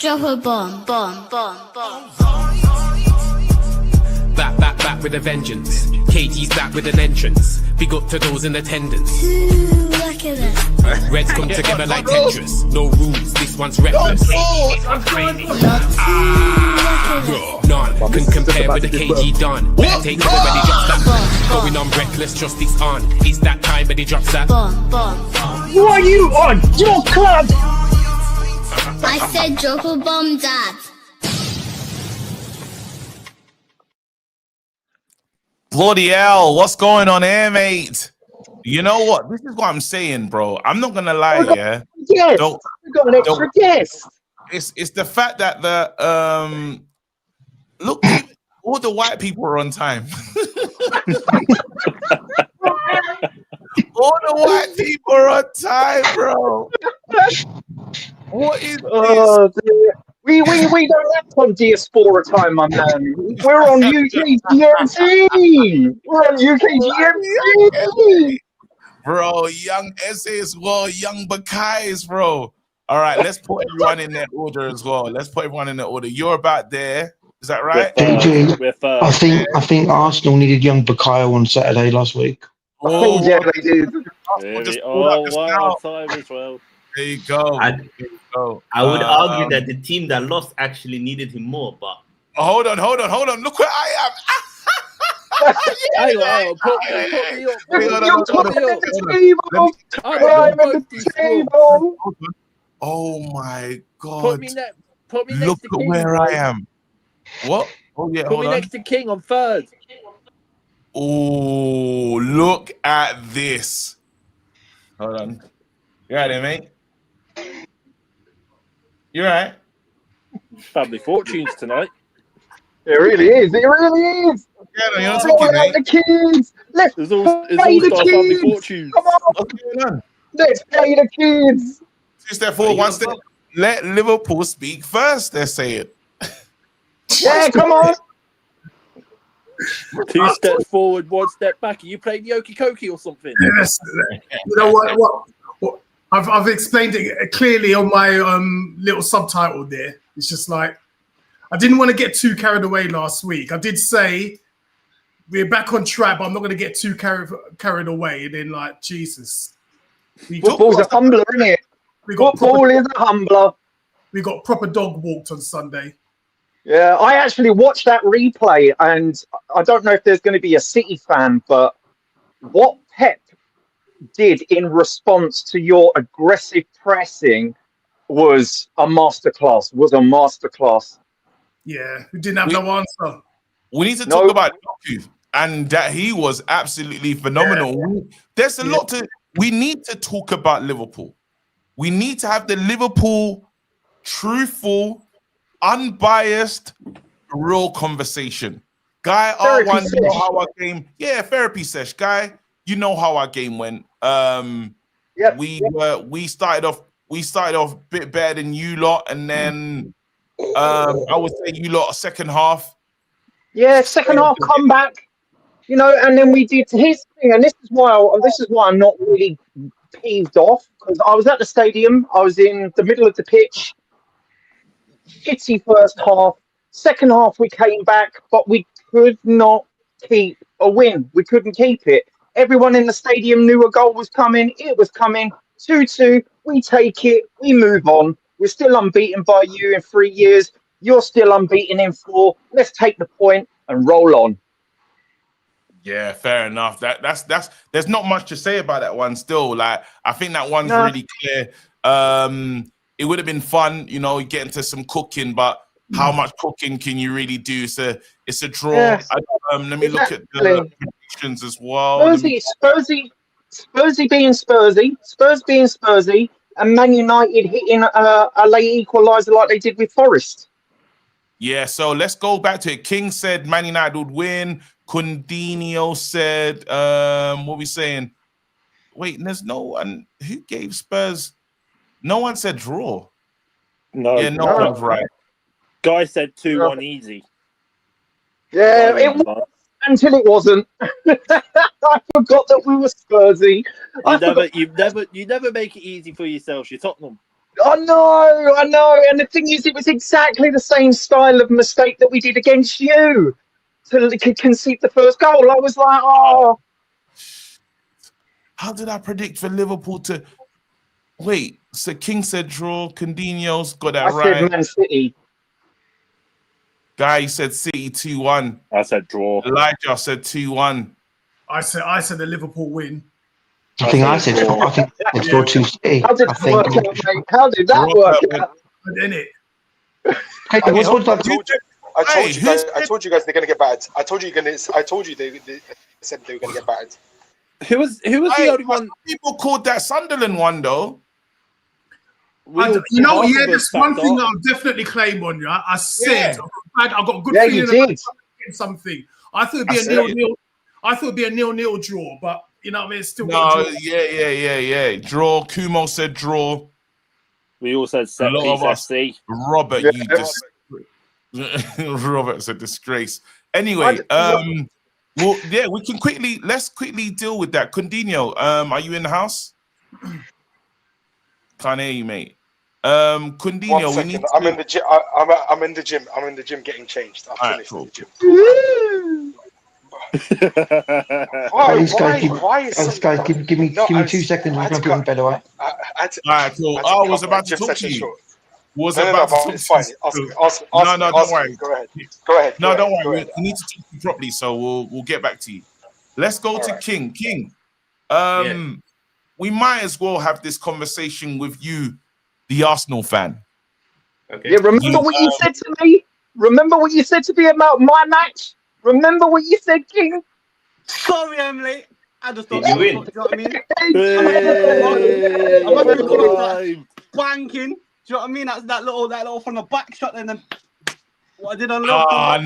Drop a bomb, bomb, bomb, bomb. Back with a vengeance. KG's back with an entrance. Big up to those in attendance. Look at this. Reds come together like Tetris. No rules, this one's reckless. None can compare with the KG done. Better take it when he drops that. Going on reckless, trust it's on. It's that time when he drops that. Bomb, bomb. Who are you on? Your club! I said drop a bomb, Dad. Bloody hell, what's going on here, mate? You know what? This is what I'm saying, bro. I'm not gonna lie, yeah. Yes, we got an extra guest. It's the fact that look, all the white people are on time. All the white people are on time, bro. What is this? Dear. We don't have on Diaspora time, my man. We're on UKGMT. We're on UKGMT. Bro, young SA as well, young Bakais, bro. All right, let's put everyone in their order as well. Let's put everyone in their order. You're about there. Is that right? I think Arsenal needed young Bakayo on Saturday last week. Oh, yeah, they did. Wow, time as well. There you go. I would argue that the team that lost actually needed him more, but hold on. Look where I am. Hang on, put me up. Oh my God. Put me next Look to at King. where I am. What? Oh yeah, Put hold me on. next to King on third. Oh, look at this. Hold on. You right there, mate? You right? Family fortunes tonight. It really is. It really is. Yeah, no, you're not Come thinking, on, mate. the kids. Let's There's all play the star family kids. fortunes. Come on. What's going on? Let's play the kids. 2 step forward, 1 step. Let Liverpool speak first. They're saying. Yeah, come on. 2 steps forward, 1 step back. Are you playing Yoki Koki or something? Yes. You know what? I've explained it clearly on my little subtitle there. It's just like I didn't want to get too carried away last week. I did say we're back on track, but I'm not going to get too carried away. And then, like, Jesus, Football's a humbler, isn't it? Football is a humbler. We got proper dog walked on Sunday. Yeah, I actually watched that replay, and I don't know if there's going to be a City fan, but what Pep did in response to your aggressive pressing was a masterclass. Yeah, we didn't have no answer. We need to talk about Doku, and that he was absolutely phenomenal. Yeah. There's a lot to. We need to talk about Liverpool. We need to have the Liverpool truthful, unbiased, real conversation. Guy, R1, you know how our game. Yeah, therapy sesh, guy. You know how our game went. We started off a bit better than you lot, and then I would say you lot second half. Yeah, second half comeback. You know, and then we did his thing, and this is why I'm not really peeved off, because I was at the stadium. I was in the middle of the pitch. Shitty first half. Second half we came back, but we could not keep a win. We couldn't keep it. Everyone in the stadium knew a goal was coming. It was coming. 2-2. We take it. We move on. We're still unbeaten by you in 3 years. You're still unbeaten in 4. Let's take the point and roll on. Yeah, fair enough. That's there's not much to say about that one still. Like, I think that one's really clear. It would have been fun, you know, get into some cooking, but how much cooking can you really do? It's a draw. Yes. Let me look at the predictions as well. Spursy being Spursy, Spurs being Spursy, and Man United hitting a late equaliser like they did with Forest. Yeah, so let's go back to it. King said Man United would win. Condinio said, what are we saying? Wait, there's no one who gave Spurs. No one said draw. No, no one's right. Guy said 2-1 easy. Yeah, it was until it wasn't. I forgot that we were Spursy. You never make it easy for yourselves. You're Tottenham. I know. And the thing is, it was exactly the same style of mistake that we did against you to concede the first goal. I was like, oh. How did I predict for Liverpool to wait? So King said draw. Condinho's got that I right. said Man City. Guy said City 2-1. I said draw. Elijah said 2-1. I said the Liverpool win. I think it's draw 2 City. How did I that think. work out, mate? How did that work out? Didn't it? Hey, what's like? I told you guys they're gonna get battered. I told you they said they were gonna get battered. Who was the only one? People called that Sunderland one though. There's one thing that I'll definitely claim on you. I said I've got a good feeling about something. I thought it'd be a 0-0. I thought it'd be a 0-0 draw, but you know what I mean. It's still yeah. Draw. Kumo said draw. We all said set piece SC. Robert, Robert said disgrace. Anyway, well, yeah, let's quickly deal with that. Condinho, are you in the house? Can't hear you, mate. Condinho, we need. I'm in the gym. I'm in the gym. I'm in the gym getting changed. I'm finished in the gym. Guys, give me 2 seconds. We're going to put in bed, all right? I was about to talk to you. It's fine. No, don't worry. Go ahead. No, don't worry. We need to talk to you properly, so we'll get back to you. Let's go to King. King, we might as well have this conversation with you, the Arsenal fan. Okay. Yeah, remember what you said to me? Remember what you said to me about my match? Remember what you said, King? Sorry, Emily. I just thought you win. You know what I mean? I'm not gonna call it wanking. Do you know what I mean? That's that little from the back shot, and then what I did on.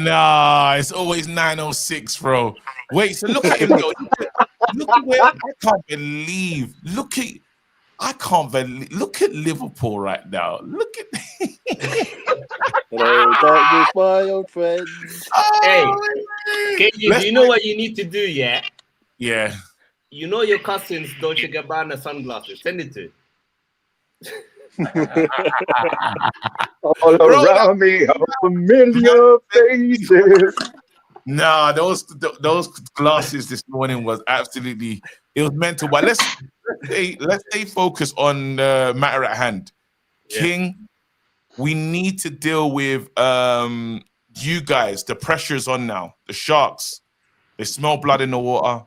Nah, it's always 906, bro. Wait, so look at him though. Look at where I can't believe. Look at Liverpool right now. Look at Hello, darkness, my old friends. Hey, KG, do you know what you need to do? Yeah. You know your cousin's Dolce Gabbana sunglasses. Send it to. All around me, a familiar faces. Nah, those glasses this morning was absolutely, it was mental. But let's stay focused on the matter at hand. Yeah. King, we need to deal with you guys. The pressure's on now. The Sharks, they smell blood in the water.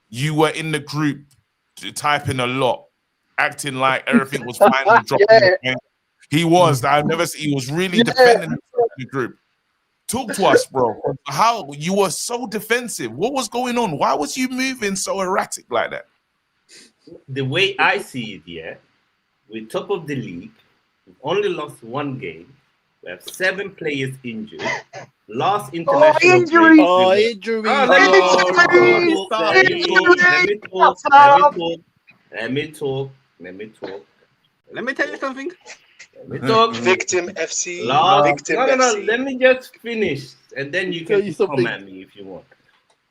You were in the group typing a lot, acting like everything was fine. He was. He was really defending the group. Talk to us, bro. How you were so defensive. What was going on? Why was you moving so erratic like that? The way I see it, we're top of the league. We've only lost one game. We have 7 players injured. Last international injury. Let me talk. Let me tell you something. Victim FC. No. Let me just finish, and then you can come at me if you want.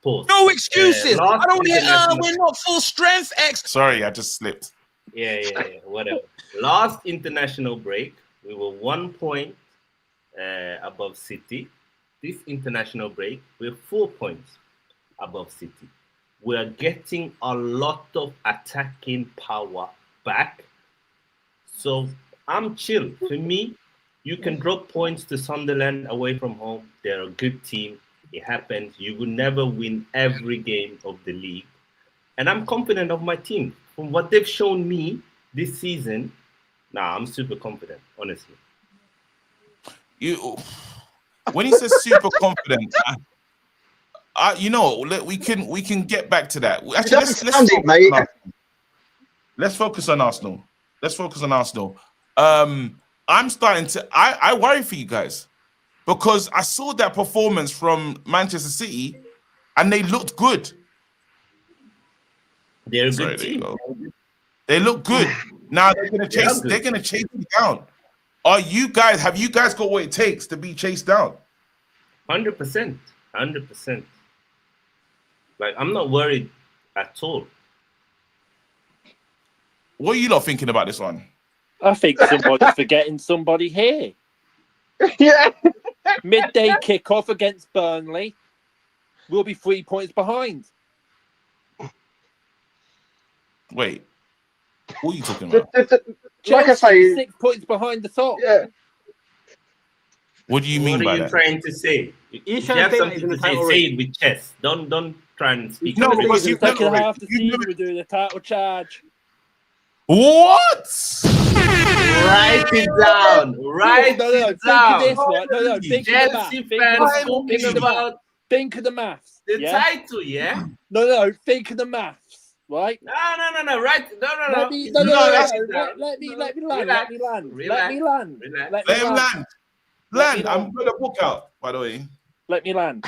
Pause. No excuses. I don't hear. We're not full strength. Sorry, I just slipped. Yeah. Whatever. Last international break, we were 1 point above City. This international break, we're 4 points above City. We are getting a lot of attacking power back. So I'm chill. For me, you can drop points to Sunderland away from home. They're a good team. It happens. You will never win every game of the league. And I'm confident of my team. From what they've shown me this season, I'm super confident, honestly. When he says super confident, we can get back to that. Actually, let's focus on Arsenal. I'm starting to. I worry for you guys because I saw that performance from Manchester City, and they looked good. They're a good team. They look good. Now they're gonna chase. They're gonna chase you down. Have you guys got what it takes to be chased down? 100%. Like, I'm not worried at all. What are you lot thinking about this one? I think somebody's forgetting somebody here. Yeah. Midday kickoff against Burnley. We'll be 3 points behind. Wait, what are you talking about? Like I say, 6 points behind the top. Yeah. What do you mean What by are you that? trying to say? He's If trying you to have say that something he's in the to say, title say race. it with chest. Don't try and speak. No, on it. because The you've second never, half of the you've season, never. we're doing a title charge. What? Write it down. Write No. it Think of this, down. right? No. Think of the math. Chelsea Think of the fans math. talking Think of the math. about Think of the maths. the Yeah? title, yeah? No. Think of the maths, right? No. Right. No. Let me No, land. that's- Let me land. Relax. Let me land. Relax. Let me land. Relax. Let me Let him land. land. Let me Land. I'm putting a book out, by the way. Let me land.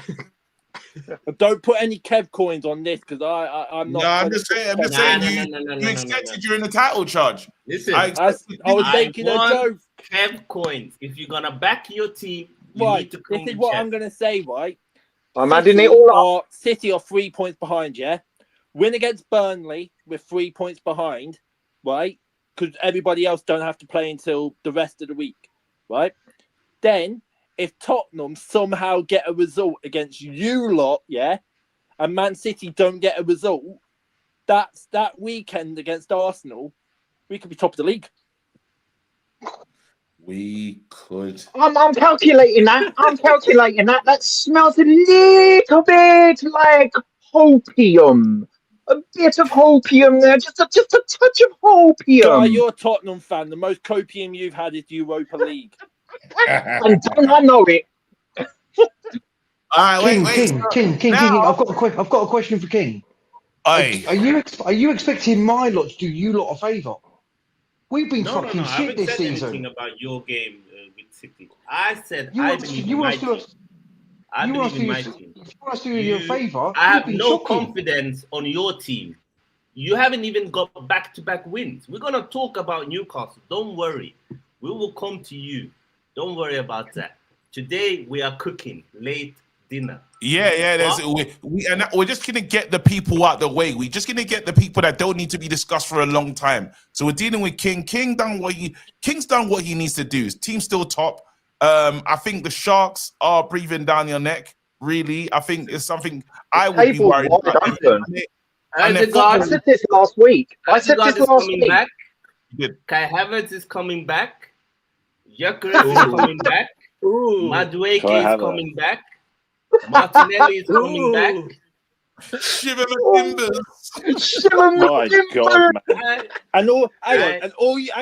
Don't put any Kev coins on this because I'm not. No, I'm just saying. I'm just saying. You accepted you're in the title charge. Listen, I was making a joke. Kev coins. If you're gonna back your team, you Right. need to come This is with what chest. I'm gonna say. Right. I'm adding it all up. City are 3 points behind. Yeah. Win against Burnley with 3 points behind. Right. Because everybody else don't have to play until the rest of the week. Right. Then, if Tottenham somehow get a result against you lot, yeah, and Man City don't get a result, that weekend against Arsenal, we could be top of the league. We could. I'm calculating that. That smells a little bit like hopium. A bit of hopium there, just a touch of hopium. Guy, you're a Tottenham fan. The most copium you've had is Europa League. And don't I know it? King. I've got a question for King. Are you expecting my lot to do you lot a favour? We've been fucking I shit haven't this said season. anything about your game with City. I said You I want believe you in my want team. us I you want believe in my us to team. if you want us to do you a favour. I have we've been no shocking. confidence on your team. You haven't even got back-to-back wins. We're gonna talk about Newcastle. Don't worry. We will come to you. Don't worry about that. Today we are cooking late dinner. Yeah. We're just gonna get the people out the way. We're just gonna get the people that don't need to be discussed for a long time. So we're dealing with King. King's done what he needs to do. His team's still top. I think the Sharks are breathing down your neck. Really, I think it's something I would be worried about. I said this last week. Back. Kai Havertz is coming back. Gyökeres is coming back. Madueke is coming back. Martinelli is coming back. Shiver my timbers. My God, man. And all you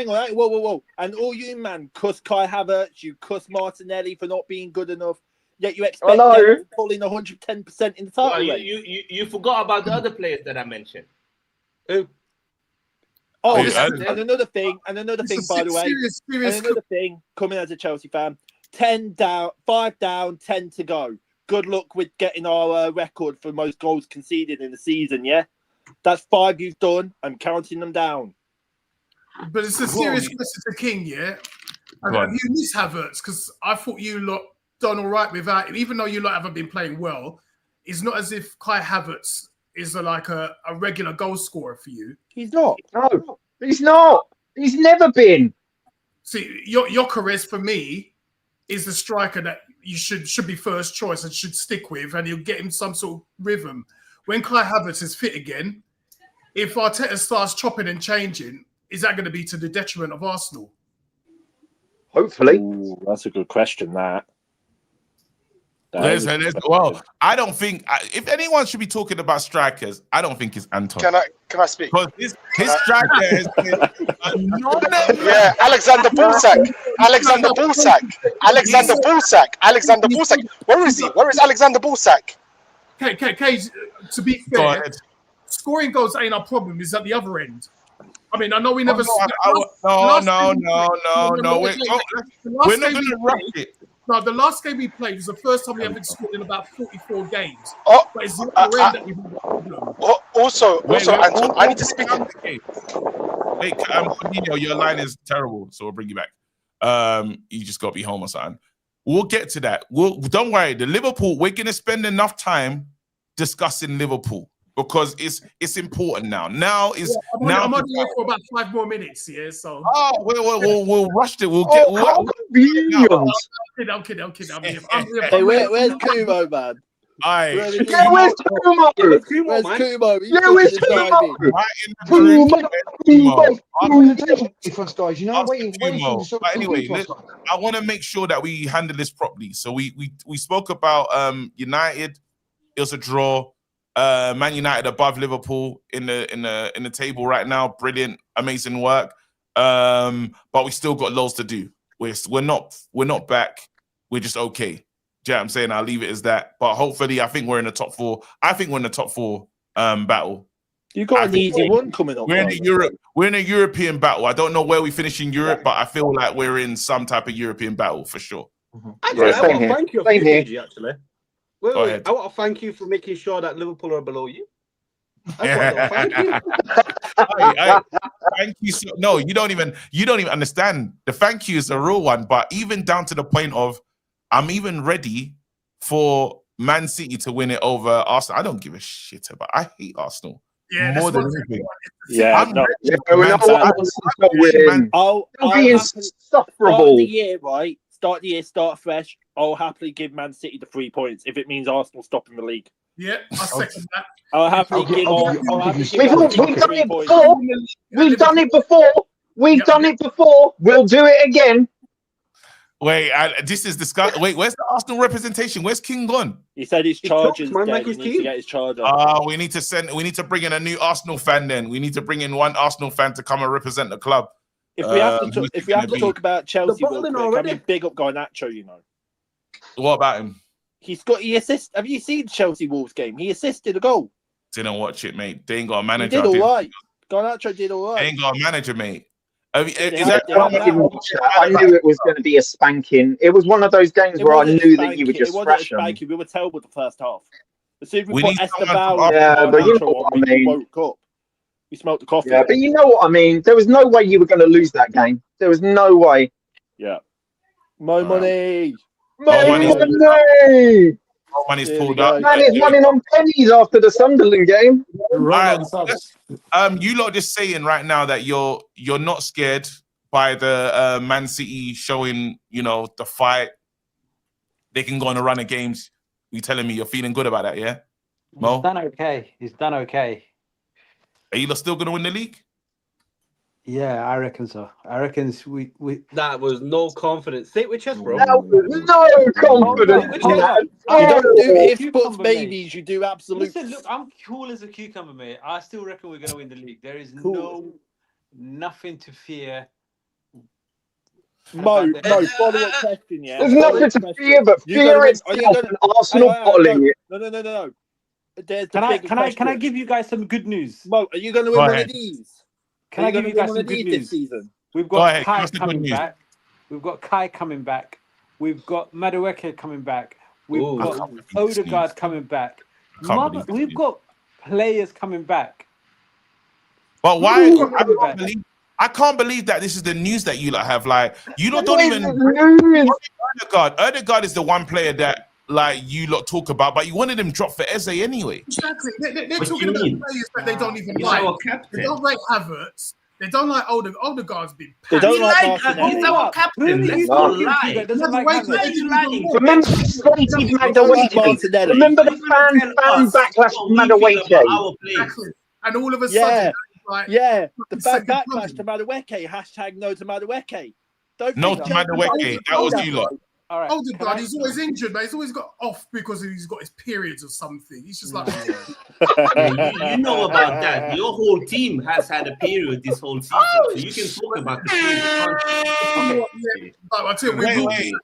man cuss Kai Havertz, you cuss Martinelli for not being good enough. Yet you expect them to pull in 110% in the title race. You forgot about the other players that I mentioned. Who? Oh, and another thing, by the way, another thing, coming as a Chelsea fan, 5 down, 10 to go. Good luck with getting our record for most goals conceded in the season, yeah? That's 5 you've done. I'm counting them down. But it's a serious question to King, yeah? And have you missed Havertz? Because I thought you lot done all right without him. Even though you lot haven't been playing well, it's not as if Kai Havertz is like a regular goal scorer for you. He's not. No, he's not. He's never been. See, Gyökeres for me is the striker that you should be first choice and should stick with, and you'll get him some sort of rhythm. When Kai Havertz is fit again, if Arteta starts chopping and changing, is that going to be to the detriment of Arsenal? Hopefully. Ooh, that's a good question, that. Well, I don't think if anyone should be talking about strikers, I don't think it's Anton. Can I speak? Because his striker has been yeah, Alexander Bulsak. Where is he? Where is Alexander Bulsak? Okay, to be fair, scoring goals ain't our problem. Is at the other end. I mean, I know we never. No. We're not going to rush it. No, the last game we played was the first time we haven't scored in about 44 games. Oh, but it's the other end that we've had a problem. Also, Anton, I need to speak. Wait, Coutinho, your line is terrible, so we'll bring you back. You just got to be home or something. We'll get to that. Don't worry. The Liverpool, we're going to spend enough time discussing Liverpool. because it's important now. Now is I'm now. only here for about 5 more minutes. Yeah, so. Oh, we'll rush it. We'll get. I'm confused. I'm kidding. I'm here. Hey, where's Kumo, man? Aye. Yeah, where's Kumo? Where's Kumo? He's Yeah, where's fucking Kumo? Right in the group. Defense guys, you know, waiting for the But anyway, I want to make sure that we handle this properly. So we spoke about United. It was a draw. Man United above Liverpool in the table right now. Brilliant, amazing work. But we still got loads to do. We're not back. We're just okay. Do you know what I'm saying? I'll leave it as that. But hopefully, I think we're in the top 4. I think we're in the top 4 battle. You got an easy one coming up. We're in Europe. We're in a European battle. I don't know where we finish in Europe, but I feel like we're in some type of European battle for sure. Actually, I want to thank you for Fiji, actually. Go ahead. I want to thank you for making sure that Liverpool are below you. Thank you. Thank you. No, you don't even understand. The thank you is a real one, but even down to the point of I'm even ready for Man City to win it over Arsenal. I don't give a shit about. I hate Arsenal more than anything. Yeah, I'll be insufferable. Start the year, start fresh. I'll happily give Man City the 3 points if it means Arsenal stopping the league. Yeah, I second that. I'll happily give. We've done it before. We've done it before. We'll do it again. Wait, this is disgusting. Wait, where's the Arsenal representation? Where's King gone? He said his charges. He needs to get his charger. We need to bring in a new Arsenal fan. Then we need to bring in one Arsenal fan to come and represent the club. If we have to talk about Chelsea, real quick, I mean, big up Garnacho. You know. What about him? He assist. Have you seen the Chelsea Wolves game? He assisted a goal. Didn't watch it, mate. They ain't got a manager. He did all right. Garnacho did all right. They ain't got a manager, mate. I knew it was going to be a spanking. It was one of those games where I knew that you would just thrash them. We were terrible the first half. As soon as we put Esteban, but you know what I mean. We woke up. We smelt the coffee. Yeah, but you know what I mean. There was no way you were going to lose that game. There was no way. Yeah. More money. More money. Money's pulled up. Man is running on pennies after the Sunderland game. You lot just saying right now that you're not scared by the Man City showing, the fight. They can go on a run of games. You telling me you're feeling good about that, yeah? Mo? He's done okay. Are you lot still going to win the league? Yeah, I reckon so. I reckon we. That was no confidence. Sit with chest, bro. That was no confidence. You don't do if buts babies. You do absolute. Listen, look, I'm cool as a cucumber, mate. I still reckon we're going to win the league. There is nothing to fear. Follow up question, yeah. There's nothing to fear but fear itself and Arsenal bottling it. No. Can I give you guys some good news? Mo, are you going to win one of these? Can I give you guys some good news this season? We've got Kai coming back. We've got Kai coming back. We've got Madueke coming back. We've got Odegaard coming back. We've got players coming back. But why? I can't believe that this is the news that you lot have. Like, you lot don't even. Odegaard is the one player that you lot talk about, but you wanted him dropped for Eze anyway. Exactly. They're talking about players that they don't even like. They don't like Havertz. They don't like Odegaard. Odegaard's been. They don't like he's our captain. Let's not lie. Remember the fan backlash to Madueke. And all of a sudden, the backlash to Madueke. Hashtag no to Madueke. No to Madueke. That was you lot. All right. Odegaard, he's always injured, but he's always got off because he's got his periods or something. He's just like... you know about that. Your whole team has had a period this whole season, so you can talk about the Wait.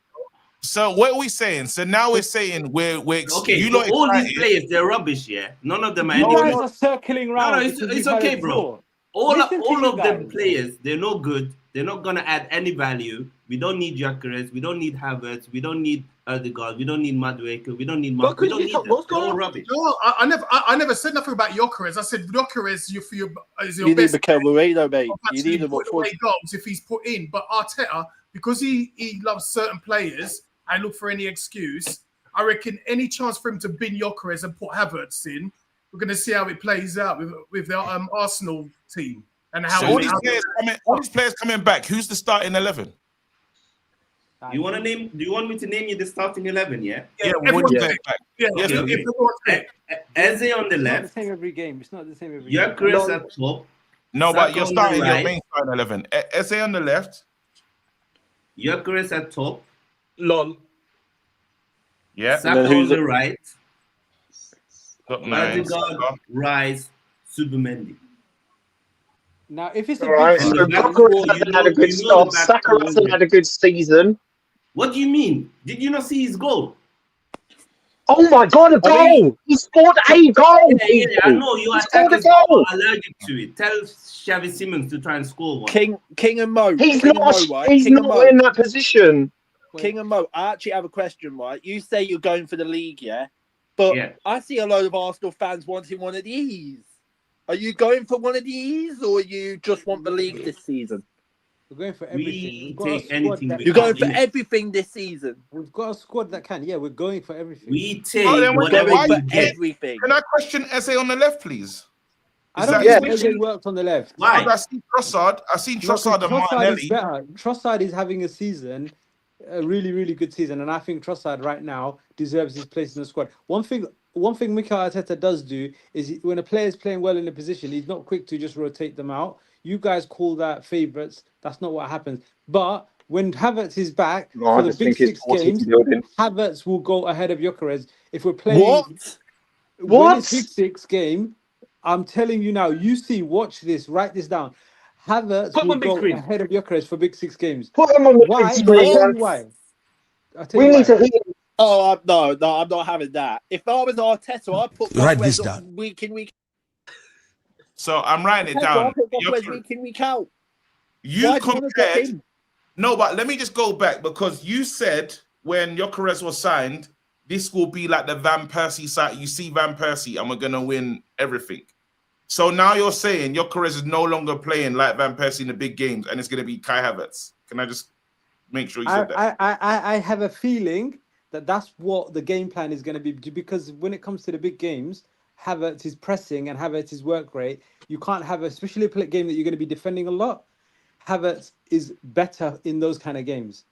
So what are we saying? So now we're saying we're okay. You know, all these players, they're rubbish. Yeah, none of them are. You guys are circling around. No, it's okay, bro. All of them players, they're no good. They're not gonna add any value. We don't need Gyökeres. We don't need Havertz. We don't need Odegaard. We don't need Madueke. We don't need Mark. We don't need them. They're all rubbish. No, I never said nothing about Gyökeres. I said Gyökeres is your best. You need Mikel Merino, mate. You need him put away goals if he's put in. But Arteta, because he loves certain players, I look for any excuse. I reckon any chance for him to bin Gyökeres and put Havertz in, we're going to see how it plays out with the Arsenal team and how. So all these players coming back. Who's the starting 11? You want to name? Do you want me to name you the starting 11? Yeah. Yeah. Everyone's back. Yeah. Eze on the It's not left. the same every game. It's not the same every game. Gyökeres at top. No, but Saka you're on the starting your right. main starting 11. Eze on the left. Gyökeres at top. Lol. Yeah. Saka on the right. Top 9. Odegaard, Rice, Subimendi. Now, if it's a All right, big so the back Gyökeres four, hasn't had a good start. Saka hasn't had a good season. What do you mean? Did you not see his goal? Oh my God, a goal! He scored a goal! Yeah, I know you He scored a attackers are goal! allergic to it. Tell Xavi Simons to try and score one. King and Mo. He's King and not, Mo, right? he's King and not Mo. in that position. King and Mo, I actually have a question, right? You say you're going for the league, yeah? But I see a load of Arsenal fans wanting one of these. Are you going for one of these, or you just want the league this season? We're going for everything. You're going for everything this season. We've got a squad that can. Yeah, we're going for everything. We take everything. Can I question Eze on the left, please? I don't think Eze worked on the left. Why? I seen Trossard. I seen Trossard and Martinelli. Is better. Trossard is having a season, a really, really good season, and I think Trossard right now deserves his place in the squad. One thing Mikel Arteta does do is when a player is playing well in a position, he's not quick to just rotate them out. You guys call that favourites. That's not what happens. But when Havertz is back for the big 6 games, Havertz will go ahead of Gyökeres. If we're playing when it's big 6 game, I'm telling you now, watch this, write this down. Havertz will go ahead of Gyökeres for big 6 games. Put him on the Why? big screen. Why? We need to hear. Oh, no, I'm not having that. If I was Arteta, I'd put Write this down. Week in, week. So I'm writing it down. Week in, week out. You compared. No, but let me just go back because you said when Gyökeres was signed, this will be like the Van Persie side. You see Van Persie, and we're gonna win everything. So now you're saying Gyökeres is no longer playing like Van Persie in the big games, and it's gonna be Kai Havertz. Can I just make sure you said that? I have a feeling that that's what the game plan is going to be, because when it comes to the big games, Havertz is pressing and Havertz is work rate. You can't have, especially a game that you're going to be defending a lot. Havertz is better in those kind of games.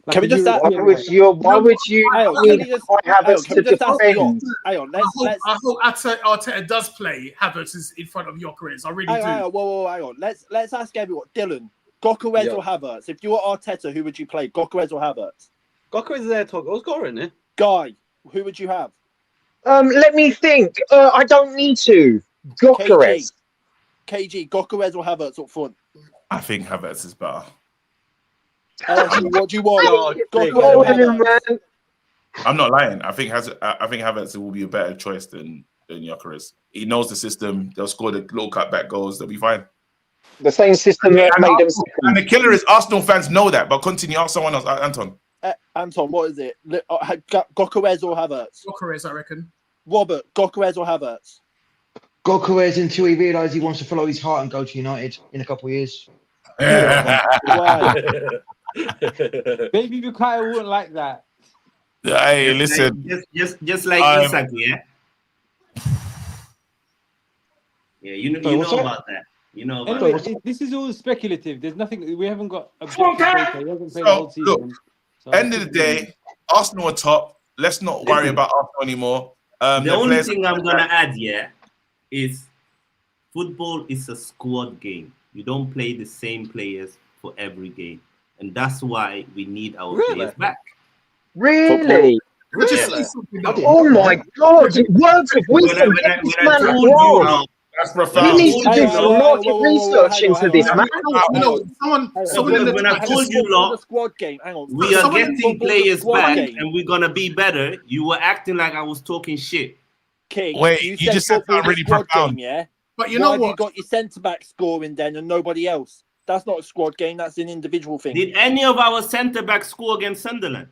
Like Can we just why would you need Havertz to defend? I hope Arteta does play Havertz is in front of Gyökeres. I really do. Hang on. Let's ask everyone. Dylan, Gyökeres or Havertz? If you were Arteta, who would you play? Gyökeres or Havertz? Gyökeres is there top goal scorer, isn't it? Guy, who would you have? Let me think. I don't need to. Gyökeres. KG, Gyökeres or Havertz up front? I think Havertz is better. What do you want? I'm not lying. I think Havertz will be a better choice than Gyökeres. He knows the system. They'll score the little cutback goals. They'll be fine. The same system that made them second. And the killer is Arsenal fans know that. But continue. Ask someone else. Anton. Anton, what is it? Gyökeres or Havertz? Gyökeres, I reckon. Robert, Gyökeres or Havertz? Gyökeres until he realises he wants to follow his heart and go to United in a couple of years. Maybe Bukayo wouldn't like that. Hey, listen. Just like Isak, yeah? Yeah, you know about that. You know about anyway, this is all speculative. There's nothing. We haven't got a data. We haven't played the whole season. Look, end of the day, Arsenal are top. Let's not worry about Arsenal anymore. The only thing I'm gonna add here is football is a squad game. You don't play the same players for every game, and that's why we need our players back. Really? Yeah. Oh my God! Words of wisdom. That's profound. You need to do some market research into this, man. When I told you, lot, we are getting players back and we're gonna be better. You were acting like I was talking shit. King, wait, you just said that really profound. Yeah, but you know what? You got your centre back scoring then and nobody else. That's not a squad game. That's an individual thing. Did any of our centre backs score against Sunderland?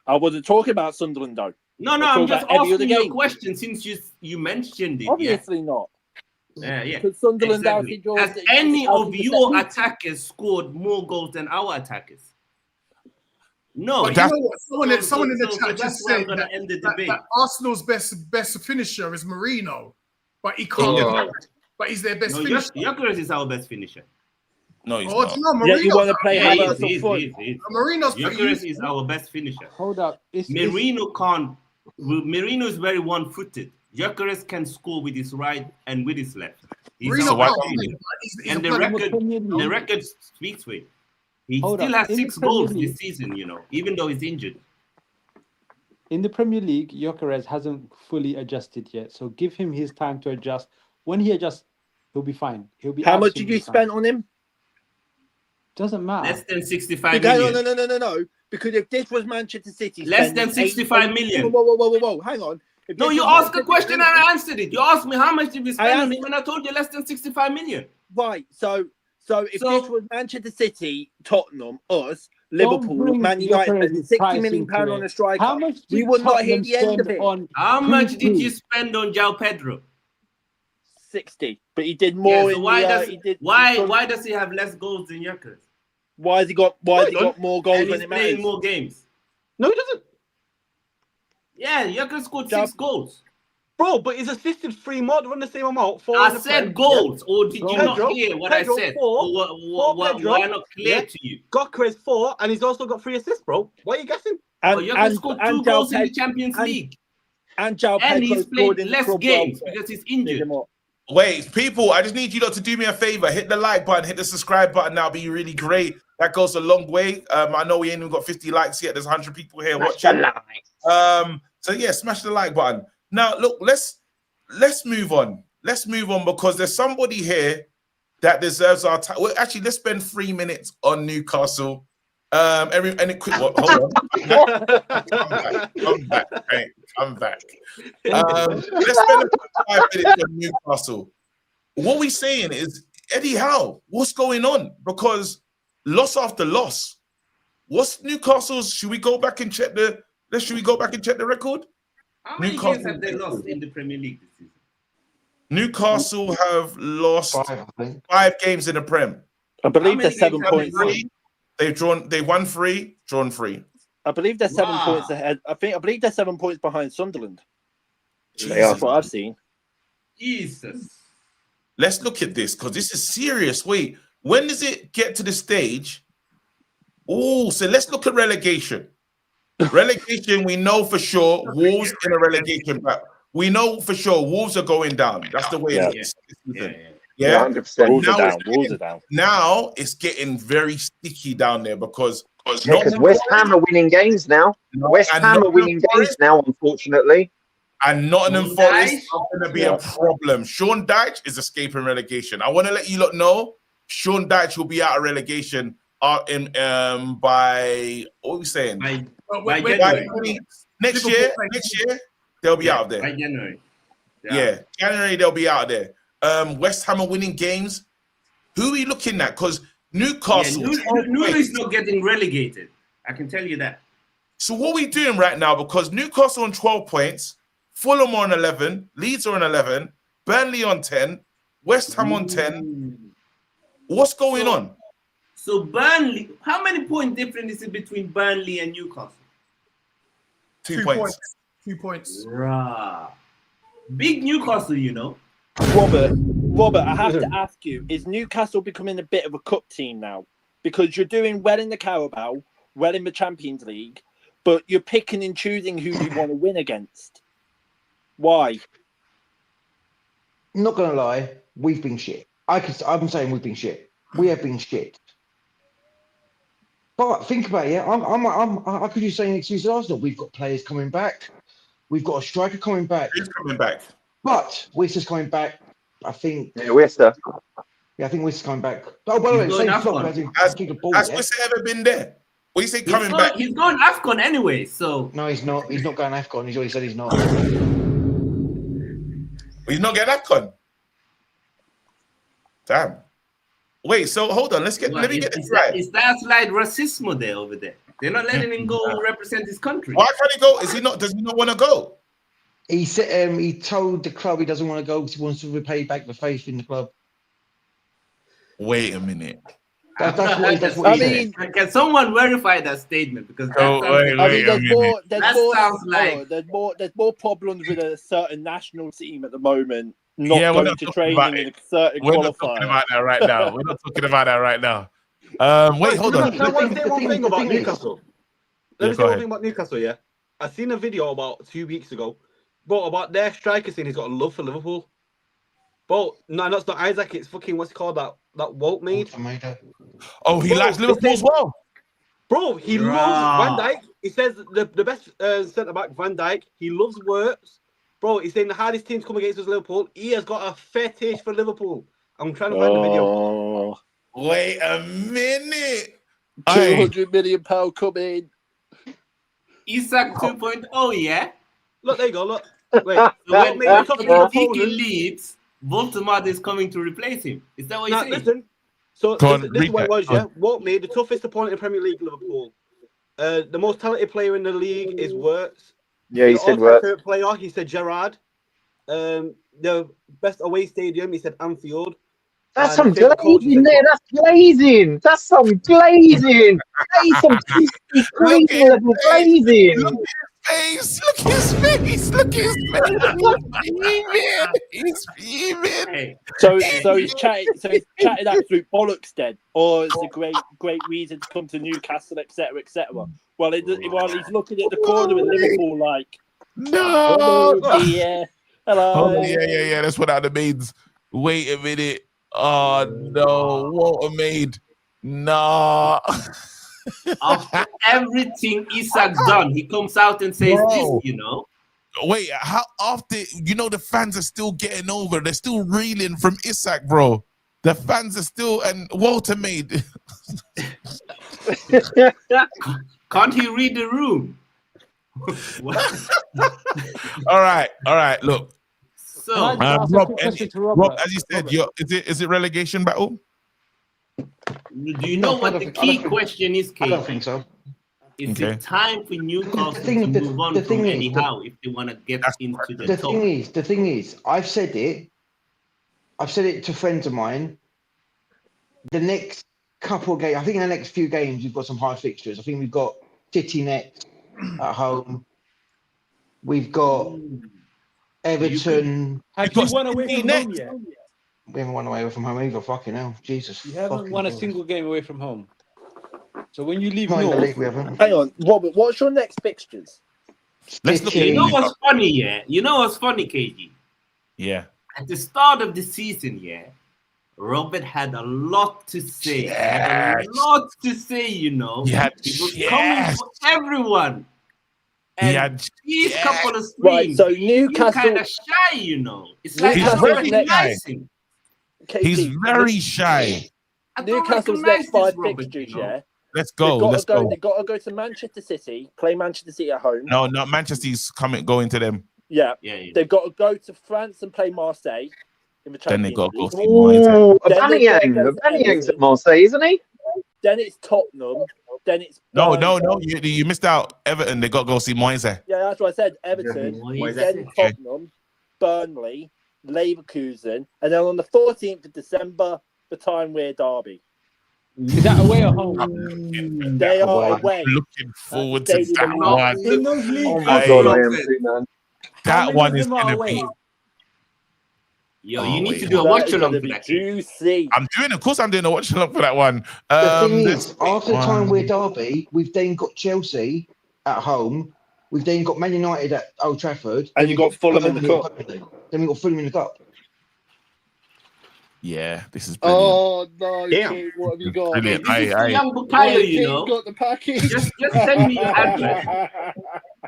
I wasn't talking about Sunderland though. No, I'm just asking you a question since you mentioned it. Obviously not. Yeah. Because Sunderland Has any of your attackers scored more goals than our attackers? No, but you know what? Someone in the so chat that's just why I'm said gonna that, end the debate. that Arsenal's best finisher is Marino, but he can't get that. But he's their best finisher. Gyökeres is our best finisher. No, he's Oh, not. do you know Yeah, Marino's you want to play Havertz up front? Marino's pretty Gyökeres is useful. our best finisher. Hold up. Marino can't. Marino is very one-footed. Gyökeres can score with his right and with his left. He's Marino our can't best play, finisher. he's And a the record speaks for it. He Hold still up. has In the 6 goals Premier this season, you know, even though he's injured. In the Premier League, Gyökeres hasn't fully adjusted yet. So give him his time to adjust. When he adjusts, he'll be fine. He'll be. How much did you absolutely fine. spend on him? Doesn't matter. Less than 65 Okay, million. No. Because if this was Manchester City, Less than 65 million. Whoa. Hang on. No, you asked a question and I answered it. You asked me how much did we spend on him, and I told you less than 65 million. Right. So if this was Manchester City, Tottenham, us, Liverpool, Man United, spending £60 million on a striker, How much we would not hit the end of it. How much did you spend on João Pedro? 60, but he did more. Why does he have less goals than Gyökeres? Why has he got more goals and when he's it playing matters? more games? No, he doesn't. Yeah, Gyökeres scored 6 goals. Bro, but he's assisted 3 more. Run the same amount. 4 I said goals, or did you not hear what I said? 4, or why not clear to you? Gyökeres 4, and he's also got 3 assists, bro. Why are you guessing? Gyökeres scored 2 goals in the Champions League. And he's played less games because he's injured. Wait, people, I just need you lot to do me a favor. Hit the like button, hit the subscribe button. That'll be really great. That goes a long way. I know we ain't even got 50 likes yet. There's 100 people here watching. So yeah, smash the like button. Now, look, let's move on. Let's move on because there's somebody here that deserves our time. Well, actually, let's spend 3 minutes on Newcastle. Hold on. I'm back. Let's spend 5 minutes on Newcastle. What we're saying is, Eddie Howe, what's going on? Because loss after loss. What's Newcastle's? Should we go back and check the record? How many games have they lost in the Premier League this season? Newcastle have lost 5 games in the Prem. I believe they're 7 points. They won 3, drawn 3. I believe they're 7 points ahead. I believe they're 7 points behind Sunderland. Jesus. That's what I've seen. Jesus. Let's look at this because this is serious. Wait, when does it get to the stage? Oh, so let's look at relegation. Relegation, we know for sure Wolves in a relegation battle. We know for sure Wolves are going down. That's the way it is. Yeah, 100%. Wolves are down. Now it's getting very sticky down there because West Ham are winning games now. West Ham are winning games now, unfortunately. And Nottingham Forest are going to be a problem. Sean Dyche is escaping relegation. I want to let you lot know Sean Dyche will be out of relegation by what are we saying? By January. Next year, they'll be out of there. By January. Yeah, January they'll be out of there. West Ham are winning games. Who are we looking at? Because Newcastle. Nuno is not getting relegated. I can tell you that. So what are we doing right now? Because Newcastle on 12 points, Fulham on 11, Leeds are on 11, Burnley on 10, West Ham on 10. What's going on? So Burnley, how many point difference is it between Burnley and Newcastle? 2 points. 2 points. Rah. Big Newcastle, you know. Robert, I have to ask you, is Newcastle becoming a bit of a cup team now? Because you're doing well in the Carabao, well in the Champions League, but you're picking and choosing who you want to win against. Why? Not gonna lie, we've been shit. I'm saying we've been shit. We have been shit. But think about it. I could just say an excuse at Arsenal. We've got players coming back. We've got a striker coming back. Who's coming back? But Wister's coming back. I think. Yeah, Wister. Yeah, I think Wister's coming back. Oh, by the way, same flop Has Wister ever been there? What do you say coming back? He's going AFCON anyway, so. No, he's not. He's not going AFCON. He's already said he's not. He's not getting AFCON. Damn. Wait, so hold on. Let me get this right. Is that like racism there over there? They're not letting him go and represent his country. Why can't he go? Does he not want to go? He said he told the club he doesn't want to go because he wants to repay back the faith in the club. Wait a minute. That's what he said. Can someone verify that statement? Because there's more problems with a certain national team at the moment. Not going to training in a certain We're qualifier. not talking about that right now. We're not talking about that right now. Wait, hold on. Can I say one thing about Newcastle? Let me say one thing about Newcastle, yeah? I seen a video about 2 weeks ago, bro, about their striker saying he's got a love for Liverpool. Bro, no, that's not Isaac. It's fucking, what's it called, that Walt made. Oh, he likes Liverpool as well? Bro, he loves Van Dijk. He says the best centre-back, Van Dijk, he loves works. Bro, he's saying the hardest team to come against was Liverpool. He has got a fetish for Liverpool. I'm trying to find the video. Wait a minute. £200 million coming. Isak 2.0, yeah? Look, there you go, look. Wait, so when he leaves, Voldemort is coming to replace him. Is that what you're saying? Listen. So this is what it was, yeah? What made the toughest opponent in the Premier League, Liverpool? The most talented player in the league is Wirtz. Yeah, he said Wirtz. Favorite player, he said Gerrard. The best away stadium, he said Anfield. That's some glazing there. That's glazing. That's some glazing. That is some tasty, crazy level glazing. Look at his face. Look at his face. He's fuming. So he's chatting absolute bollocks then, or is a great reason to come to Newcastle, etc., etc. While he's looking at the corner of Liverpool like, no. Oh, yeah. Hello. Oh, yeah. That's what that means. Wait a minute. Oh no, what a maid. Nah. After everything Isak's done, he comes out and says this, you know. Wait, how after the fans are still getting over, they're still reeling from Isak, bro. The fans are still, and Walter made. Can't he read the room? All right, look. So, Rob, as you said, is it relegation battle? Do you know what the key question is, Kate? I don't think so. Is it time for Newcastle to move on from anyhow if they want to get into the top? The thing is, I've said it to friends of mine. The next couple of games, I think in the next few games, we've got some hard fixtures. I think we've got City next at home. We've got Everton. Have you won away from home yet? We haven't won away from home either. Fucking hell, Jesus! You haven't won a single game away from home. So when you leave Not in the North, league, we haven't. Hang on, Robert. What's your next fixtures? Let's look. You know what's funny, yeah? You know what's funny, KG? Yeah. At the start of the season, yeah, Robert had a lot to say. Yes. A lot to say, you know. He was coming for everyone. And these couple of screens, right, so Newcastle kind of shy, you know. It's like he's very shy. KG, He's very shy. Newcastle's next 5 fixtures, yeah. Let's go. They've got to go to Manchester City, play Manchester City at home. No, not Manchester's going to them. Yeah. They've got to go to France and play Marseille in the Champions League. Then they got to go see Marseille. Aubameyang's at Marseille, isn't he? Then it's Tottenham. Then it's no. You missed out. Everton. They got to go see Moise. Yeah, that's what I said. Everton. Then Tottenham, Burnley, Leverkusen, and then on the 14th of December, the time we're Derby. Is that away or home? They are away. I'm looking forward to that one. In those leagues, oh my God, I am too, man. That one is going to be. Yo, you need to do a watch along for that. Juicy. Of course, I'm doing a watch along for that one. The thing is, after the time we're Derby, we've then got Chelsea at home. We've then got Man United at Old Trafford. And you've got Fulham in the cup. Then we've got Fulham in the cup. Yeah, this is brilliant. Oh no! King, what have you got? Brilliant. This is young Bukayo, you know. Got the package. Just send me your address.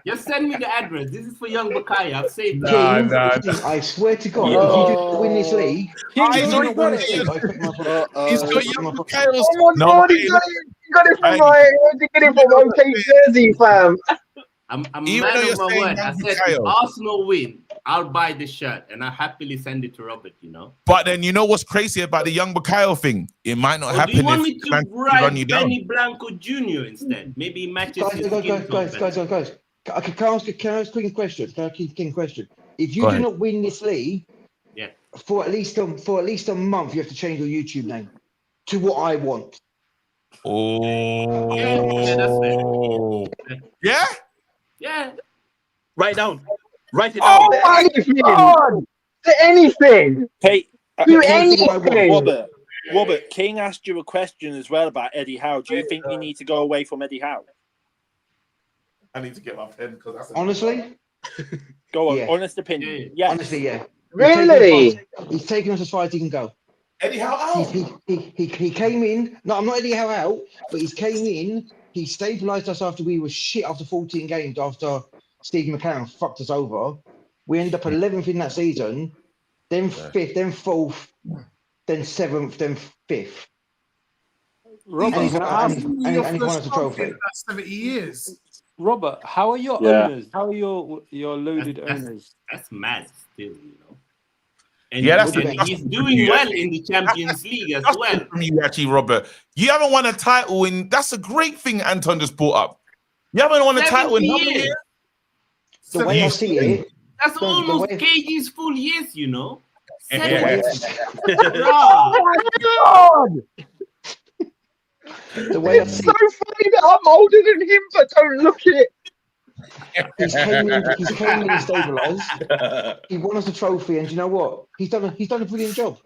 Just send me the address. This is for young Bukayo. I've saved that. I swear to God, if you do win this league, he's already got it. He's got young Bukayo's. Oh my God, he got it from my OK jersey, fam. I'm man of my word. I said, if Arsenal win, I'll buy the shirt and I'll happily send it to Robert, you know. But then you know what's crazy about the young Bukayo thing? It might not happen. Do you want me to write run you down. Benny Blanco Jr. instead? Maybe he matches his skin tone better. Guys. Can I ask a quick question? Can I ask a quick question? If you do not win this league, for at least a month, you have to change your YouTube name to what I want. Oh. Yeah? Yeah. Write it down. Write it down. Oh, anything. Anything. Hey, Do anything. Robert, King asked you a question as well about Eddie Howe. Do you think you need to go away from Eddie Howe? I need to get my pen because that's Honestly? Go on, Yeah. honest opinion. Yes. Honestly, yeah. Really? He's taken us as far as he can go. Eddie Howe out. He came in. No, I'm not Eddie Howe out, but he's came in. He stabilised us after we were shit after 14 games after Steve McLaren fucked us over. We ended up 11th in that season, then 5th, then 4th, then 7th, then 5th. Robert, And he's can I ask- won us a trophy. That's 70 years. Robert, how are your owners? How are your loaded owners? That's mad still, you know. And, Yeah, that's and he's doing well in the Champions League as well. From you, actually, Robert. You haven't won a title in. That's a great thing Anton just brought up. You haven't won a title in how many years? The way I see it, That's the almost way- KG's full years, you know. the way I It's see so funny that I'm older than him, but don't look at it. he's came in and stabilised. He won us a trophy, and you know what? He's done a brilliant job.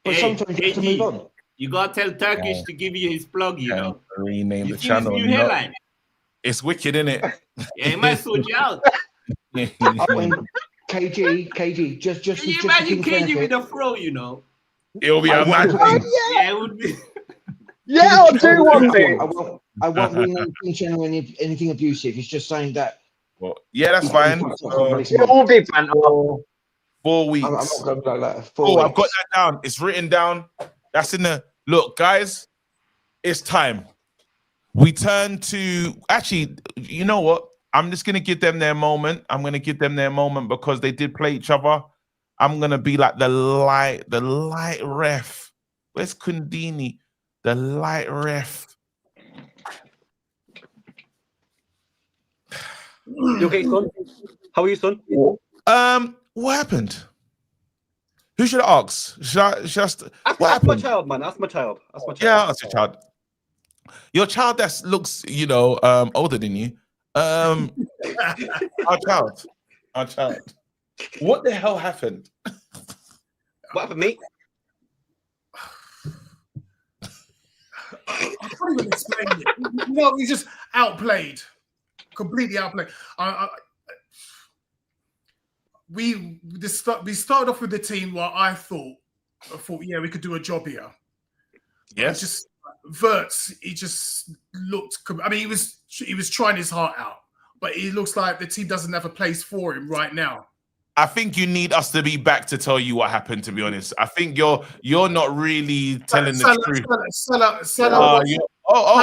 But Hey, sometimes you have to KG, move on. You gotta tell Turkish to give you his plug, you know. Rename You the see channel. his new no. hairline? It's wicked, isn't it? Yeah, he might sort you out. KG, just Can you for imagine King's KG benefit, with a fro, you know? It'll be a mad thing. Yeah, it would be. Yeah, I'll do one thing. I won't rename King's channel anything abusive. It's just saying that. Well, yeah, that's fine. It will be banter. 4 weeks. I'm not going to like that. Oh, I've got that down. It's written down. That's in the look, guys. It's time. We turn to actually. You know what? I'm just gonna give them their moment. I'm gonna give them their moment because they did play each other. I'm gonna be like the light ref. Where's Kundini? The light ref. You okay, son? How are you, son? What happened? Who should I ask? Should I just Ask what my happened? child, man. Ask my child. Yeah, that's your child. Your child that looks, older than you. Our child. What the hell happened? What happened, mate? I can't even explain it. No, he's just outplayed. Completely outplayed. We started off with the team where I thought, yeah, we could do a job here. Yes. Just Wirtz, he just looked. I mean, he was trying his heart out, but it looks like the team doesn't have a place for him right now. I think you need us to be back to tell you what happened. To be honest, I think you're not really telling the truth.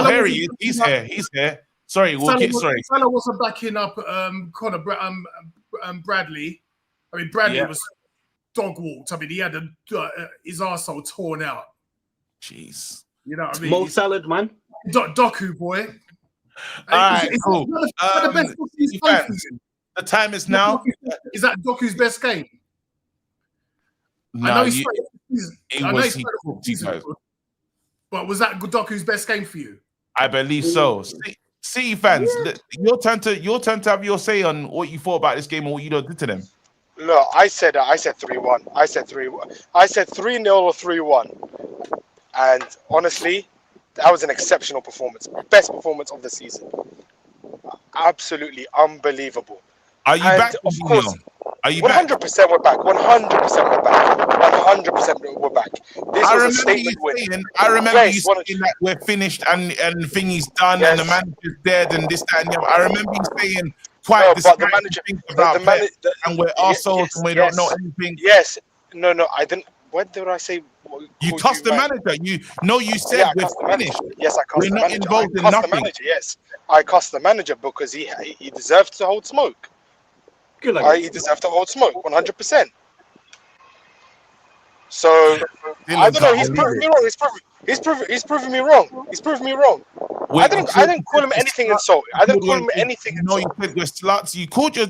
Here he is. He's here. Sorry, Salah wasn't backing up Conor Bradley. I mean, Bradley was dog walked. I mean, he had his arsehole torn out. Jeez. You know what I mean? Mo salad, man. Doku, boy. All right, cool. The best he's played for you. The time is now. Is that Doku's best game? No, I know he's but was that Doku's best game for you? I believe so. City fans, your turn to have your say on what you thought about this game and what you did to them. Look, I said 3-1. I said 3-1. I said 3-0 or 3-1. And honestly, that was an exceptional performance. Best performance of the season. Absolutely unbelievable. Are you back? Of course. Are you 100% we're back. 100% we're back. 100% we're back. This was a statement win. I remember you saying that we're finished and thingy's done and the manager's dead and this, that, and the other. I remember you saying quite but the manager, and we're assholes and we don't know anything. Yes. No, I didn't. What did I say? You cussed the manager. You said we're finished. Yes, I cussed we're the not manager. involved in I cussed nothing. the manager, yes. I cussed the manager because he deserved to hold smoke. He deserved to hold smoke, 100%. So I don't know. He's proving me wrong. He's proving me wrong. He's proving me wrong. I didn't call him anything insulting. I didn't call him anything insulting. No, you said we're sluts.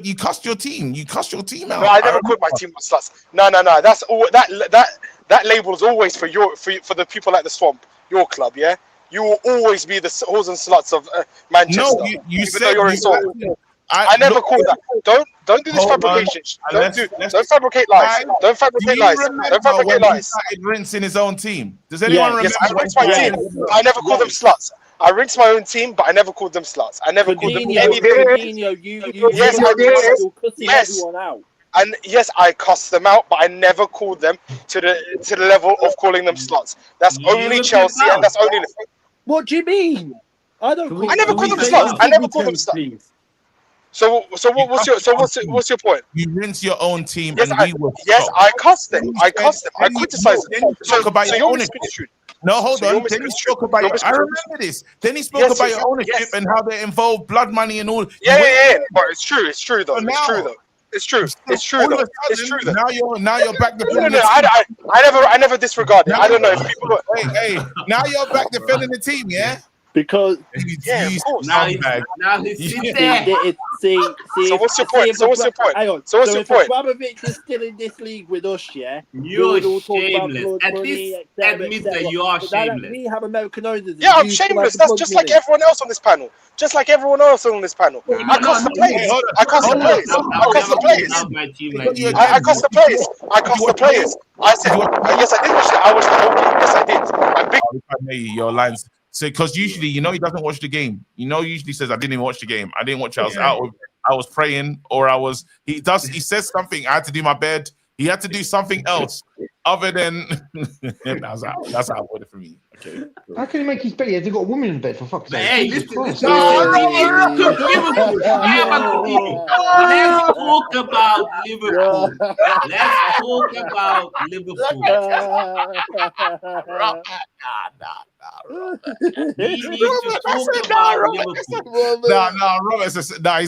You cussed your team. You cussed your team out. No, I never called my team sluts. No. That's all. That label is always for the people like the Swamp, your club. Yeah. you will always be the whores and sluts of Manchester. No, you even said though you're in Scotland. I never called that. Don't do this fabrication. Don't fabricate lies. Don't fabricate lies. Don't fabricate lies. Started rinsing his own team. Does anyone remember? Yes, I rinsed my team. I never called them sluts. I rinsed my own team, but I never called them sluts. I never called them anything. Yes, I did. Yes. And yes, I cussed them out, but I never called them to the level of calling them sluts. That's only Chelsea, and that's only. What do you mean? I never called them sluts. I never called them sluts. So what's your point? You rinse your own team, yes, and I cussed them. I criticized them. So you're misconstrued. No, hold on. Then he spoke about I remember this. Then he spoke about your ownership and how they involve blood money and all. Yeah. But it's true. It's true though. It's true though. Now you're back defending. No. I never disregarded. I don't know if people. Hey. Now you're back defending the team, yeah. Because of course. Now he's sitting there. So what's your point? Hang on. So what's your point? Abramovich is still in this league with us, yeah. You're shameless. At least admit that you are shameless. We have American owners. Yeah, I'm shameless. That's just like everyone else on this panel. Just like everyone else on this panel. I cost the players. I cost the players. I cost the players. I said yes, I did watch that. I watched the whole game. Yes, I did. Your lines. So, because usually, he doesn't watch the game. He usually says, "I didn't even watch the game. I didn't watch it. I was out. I was praying, or I was." He says something. I had to do my bed. He had to do something else other than. That's how I put it for me. Okay. How can he make his bed? He hasn't got a woman in bed for fuck's sake. Hey, let's talk about Liverpool. We need to talk about Liverpool. Robert. He's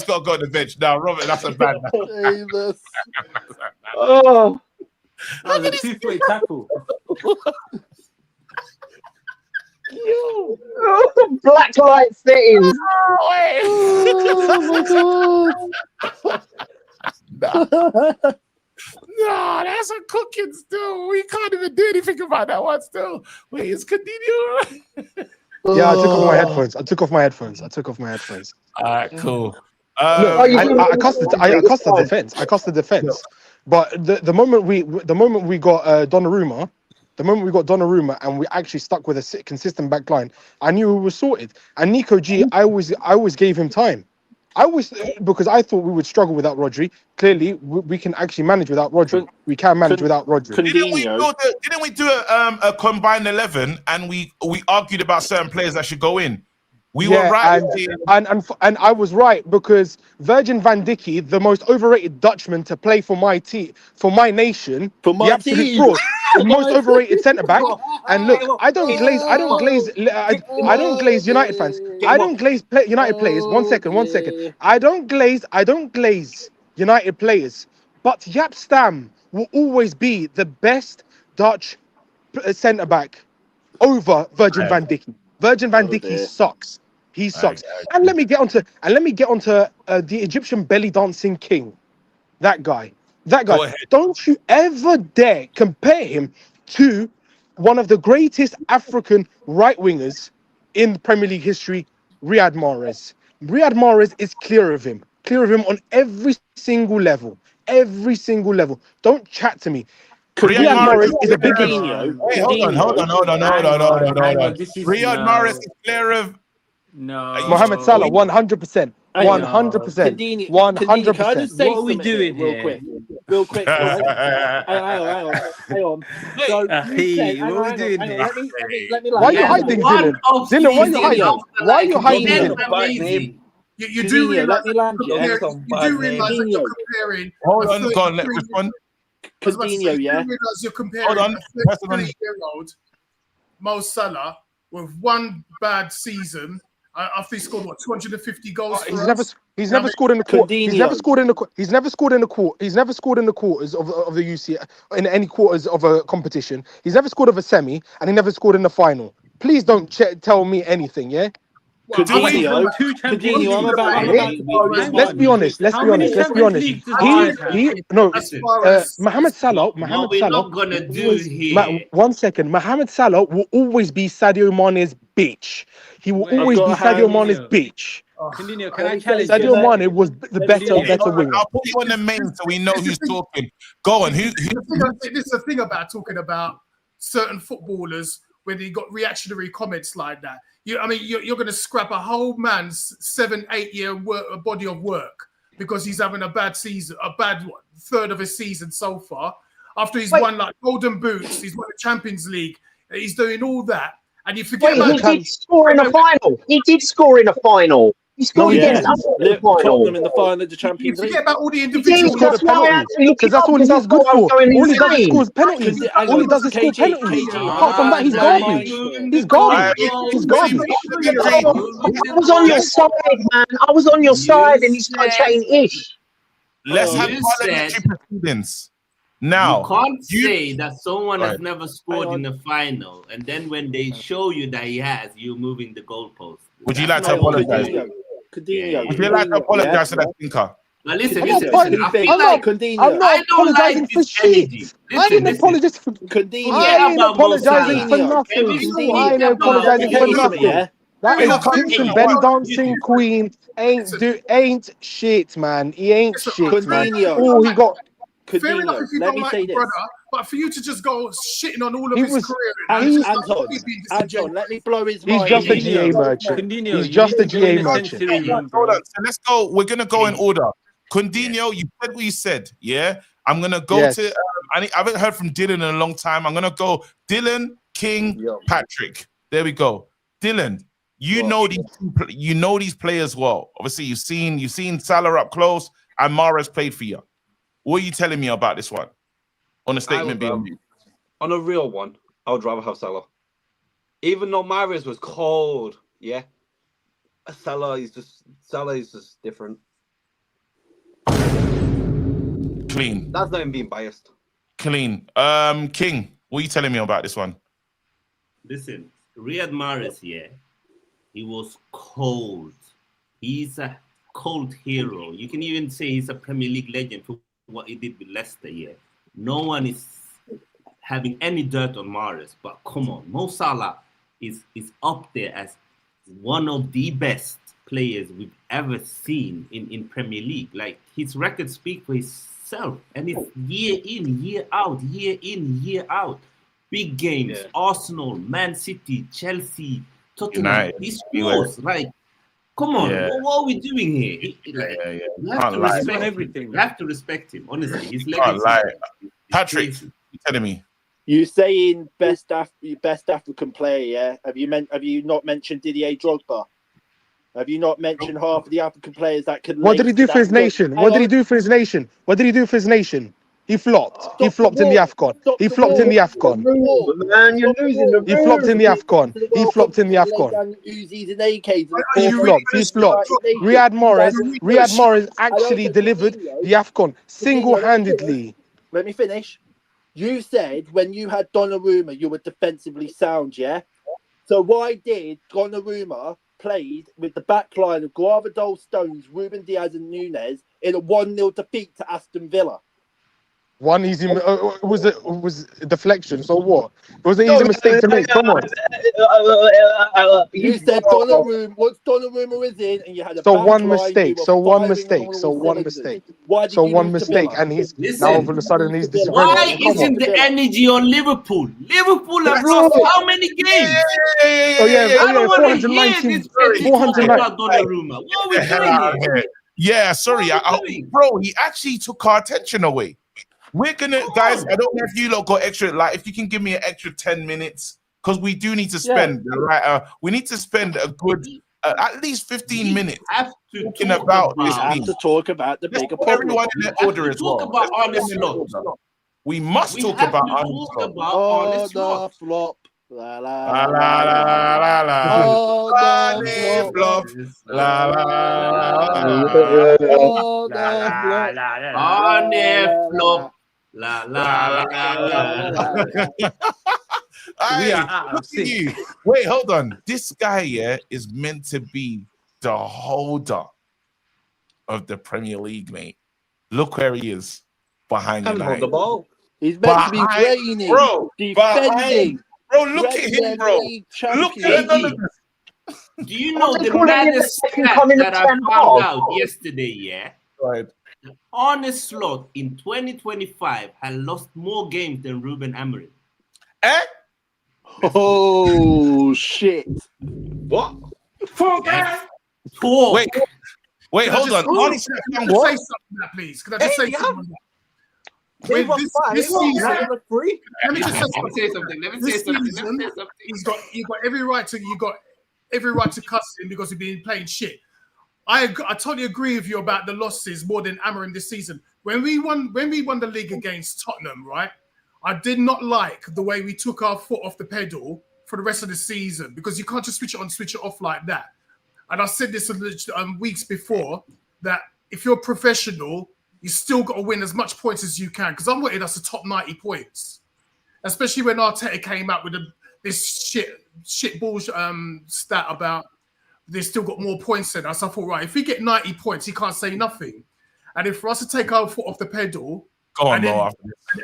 got to go to the bench. Robert, that's a bad. Oh, that was a 2-3 tackle. Black light settings. No, that's a cooking still. We can't even do anything about that one still. Wait, it's continue. Yeah, I took off my headphones. All right, cool. I cost the defense. But the moment we got Donnarumma, and we actually stuck with a consistent back line, I knew we were sorted. And Nico G, I always gave him time. Because I thought we would struggle without Rodri. Clearly, we can actually manage without Rodri. We can manage without Rodri. Didn't we do a combined 11 and we argued about certain players that should go in? We were right. And I was right because Virgin van Dijk, the most overrated Dutchman to play for my team, for my nation, the most overrated centre back. And look, I don't glaze United fans. I don't glaze United players. One second. I don't glaze United players. But Jaap Stam will always be the best Dutch centre back over Virgin van Dijk. Virgin van Dijk sucks. He sucks. And let me get onto the Egyptian belly dancing king. That guy. Don't you ever dare compare him to one of the greatest African right wingers in Premier League history, Riyad Mahrez. Riyad Mahrez is clear of him on every single level. Don't chat to me. Riyad Mahrez is a big Hey, hold on. Riyad Mahrez is clear of Mohamed Salah, 100%. 100%. 100%. What are we doing here? Real quick. Hang on. So what are we doing here? Let me why are you hiding, Dylan? Why are you hiding, Dylan? You do realize that you're comparing. Hold on, go on, let me respond. Coutinho, yeah. You realize you're comparing a 33-year-old Mo Salah with one bad season. After he scored 250 goals. He's never scored in the quarter. He's never scored in the quarters of the UCL in any quarters of a competition. He's never scored of a semi, and he never scored in the final. Please don't tell me anything, yeah. Coutinho, let's be honest. Mohamed Salah. What we're not gonna do here. One second. Mohamed Salah will always be Sadio Mane's bitch. He will Wait, always be I've got Sadio Mane's Coutinho. bitch. Coutinho, can Let I me say challenge you? Sadio Mane was the Let me better say- winger. I'll put you on the main so we know who's talking. Go on. This is the thing about talking about certain footballers when they got reactionary comments like that. You're going to scrap a whole man's 7-8 year body of work because he's having a bad season, a bad third of his season so far. After he's won like Golden Boots, he's won the Champions League, he's doing all that, and you forget Wait, about he did score in a final. He did score in a final. He scored against us in the final. Tottenham in the final of the You Champions League. forget about all the He individual. did. That's why I had to look Because it that's up all because he's I good thought I was for. going All he does is insane. score penalties. All he does is score penalties. Apart from that, he's garbage. He's garbage. He's garbage. I was on your side, man. I was on your side, and he's chatting ish. Let's have You parliamentary said proceedings. Now, you can't say that someone has Right. never scored in the final, and then when they show you that he has, you're moving the goalpost. Would you That's like to not what we're apologize? doing. Coutinho. Would you like to apologize to that thinker? Now listen, I'm not, listen. I feel I'm like not apologizing for shit. I ain't apologizing for. I ain't apologizing for nothing. I ain't apologizing for nothing. That Egyptian belly dancing queen ain't shit, man. He ain't shit, man. Oh, he got. Fair enough if you let don't me like say the this. brother, but for you to just go shitting on all of He his was- career, Anton, let me blow his He's mind. just a GA merchant. He's just a GA merchant. Hold on. So let's go. We're gonna go in order. Cundinho, you said what you said. Yeah. I'm gonna go to. I haven't heard from Dylan in a long time. I'm gonna go Dylan, King, Patrick. There we go. Dylan, you know these players well. Obviously, you've seen Salah up close, and Mahrez played for you. What are you telling me about this one? On a statement being made. On a real one, I would rather have Salah. Even though Mahrez was cold, yeah. Salah is just different. Clean. That's not even being biased. Clean. King, what are you telling me about this one? Listen, Riyad Mahrez here, he was cold. He's a cold hero. You can even say he's a Premier League legend for what he did with Leicester here. No one is having any dirt on Mahrez, but come on, Mo Salah is up there as one of the best players we've ever seen in Premier League. Like, his records speak for itself, and it's year in, year out, year in, year out. Big games, Arsenal, Man City, Chelsea, Tottenham. He scores. Like, come on, what are we doing here? You have to respect everything. You have to respect him. Honestly, his legacy. Patrick, you telling me? You saying best African player? Yeah. Have you not mentioned Didier Drogba? Have you not mentioned half of the African players that could? What did he do for his nation? What did he do for his nation? What did he do for his nation? He flopped. He flopped in the AFCON. He flopped in the AFCON. Man, you're losing the He flopped in the AFCON. He flopped in the AFCON. He flopped. He flopped. Riyad Mahrez actually delivered the AFCON single-handedly. Let me finish. You said when you had Donnarumma, you were defensively sound, yeah? So why did Donnarumma played with the back line of Gravadol, Stones, Ruben Diaz and Nunez in a 1-0 defeat to Aston Villa? One easy was a deflection. So what? It was an easy mistake to make. Come on. You said Donnarumma. Once Donnarumma was in, and you had a So back one line, mistake. you So were one firing mistake. on So all one cylinders. mistake. Why did So you one lose to mistake, Villa? and he's Listen, now all of a sudden he's disappointed. why isn't the energy on Liverpool? Liverpool have That's lost it. how many games? Oh yeah, I don't want to 419. hear this petty talk about Donnarumma. What are we doing here? Yeah, sorry, bro. He actually took our attention away. We're gonna, guys. I don't know if you lot got extra. Like, if you can give me an extra 10 minutes, because we do need to spend. Right, we need to spend a good, at least 15 minutes talking about this. We have to talk about the bigger problem. Everyone in their order as well. Talk about Arne Slot. We must talk about Arne Slot. Flop. La la la la la la. Arne Flop. La la Arne Flop. La la la. We are out of sync. Wait, hold on. This guy is meant to be the holder of the Premier League, mate. Look where he is behind Can't hold the United. ball. He's meant to be training, defending. Bro, look at him, bro. Look at him. Do you know the calling him the maddest second stat coming of that I Ten found Hag? out yesterday? Yeah. Right. Arne Slot in 2025 had lost more games than Ruben Amorim. Eh? Oh shit! What? Yes. Wait, hold on. Can I just say something to that, please? Can I just say something on that? They've With got this five. season, Let me say something. This season, you've got every right to cuss him because he's been playing shit. I totally agree with you about the losses more than Amorim this season. When we won the league against Tottenham, right? I did not like the way we took our foot off the pedal for the rest of the season because you can't just switch it on, switch it off like that. And I said this weeks before that if you're professional, you still got to win as much points as you can because I wanted us to top 90 points, especially when Arteta came out with this shit bullshit stat about they still got more points than us. I thought, right, if we get 90 points, he can't say nothing. And if for us to take our foot off the pedal and then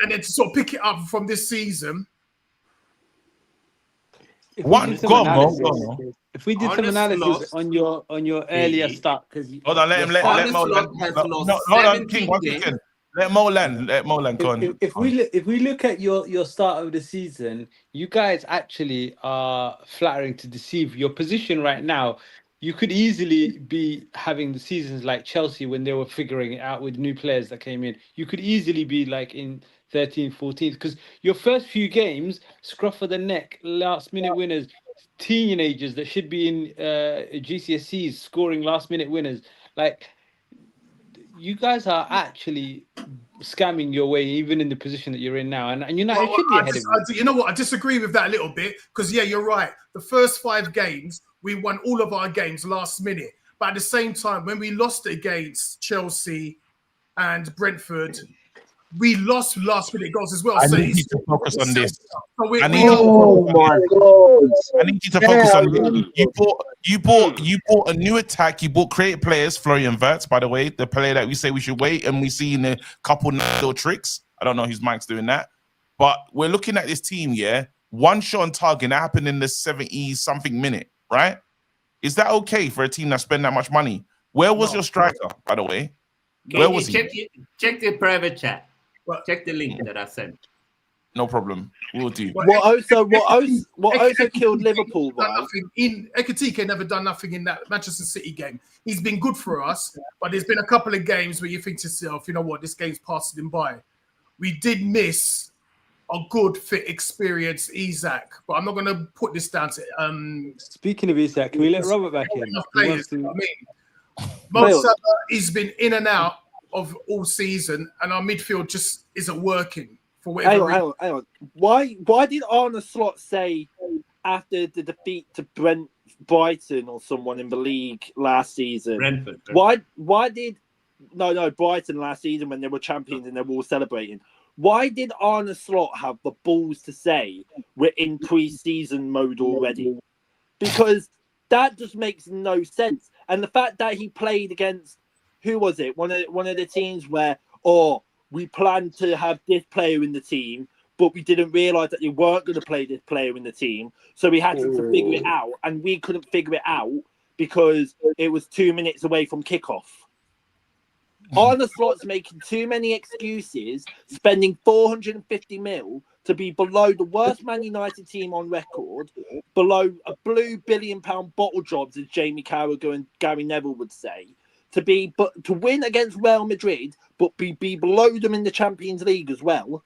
to sort of pick it up from this season. If we did some analysis on your earlier start, because hold on, let Mo land. Hold on, King, 1 second. Let Mo land. Go on. If we look at your start of the season, you guys actually are flattering to deceive. Your position right now, you could easily be having the seasons like Chelsea when they were figuring it out with new players that came in. You could easily be like in 13th, 14th, because your first few games, scruff of the neck, last minute winners, teenagers that should be in GCSEs scoring last minute winners. Like, you guys are actually scamming your way, even in the position that you're in now. And United should be ahead of you. You know what? I disagree with that a little bit because, yeah, you're right. The first 5 games, we won all of our games last minute. But at the same time, when we lost against Chelsea and Brentford, we lost last minute goals as well. I need you to focus on this. I need you to focus on this. You bought a new attack. You bought creative players, Florian Wirtz, by the way, the player that we say we should wait, and we see in a couple little tricks. I don't know whose Mike's doing that, but we're looking at this team. Yeah, one shot on target that happened in the 70-something minute, right? Is that okay for a team that spent that much money? Where was your striker, by the way? Where was he? Check the private chat. Check the link that I sent. No problem. We'll do. What also killed Liverpool, right? Ekitike never done nothing in that Manchester City game. He's been good for us, but there's been a couple of games where you think to yourself, you know what, this game's passing him by. We did miss a good, fit, experienced Isak, but I'm not going to put this down to. Speaking of Isak, can we let Robert back in? Mo Salah, he's been in and out of all season, and our midfield just isn't working for whatever reason. Hang on. Why did Arne Slot say after the defeat to Brighton or someone in the league last season? Brentford. Why did Brighton last season when they were champions and they were all celebrating? Why did Arne Slot have the balls to say we're in pre-season mode already? Because that just makes no sense. And the fact that he played against, who was it? One of the teams where, we planned to have this player in the team, but we didn't realise that they weren't going to play this player in the team. So we had to figure it out, and we couldn't figure it out because it was 2 minutes away from kickoff. Arne Slot's making too many excuses, spending 450 mil to be below the worst Man United team on record, below a blue £1 billion bottle jobs, as Jamie Carragher and Gary Neville would say, to win against Real Madrid, but be below them in the Champions League as well.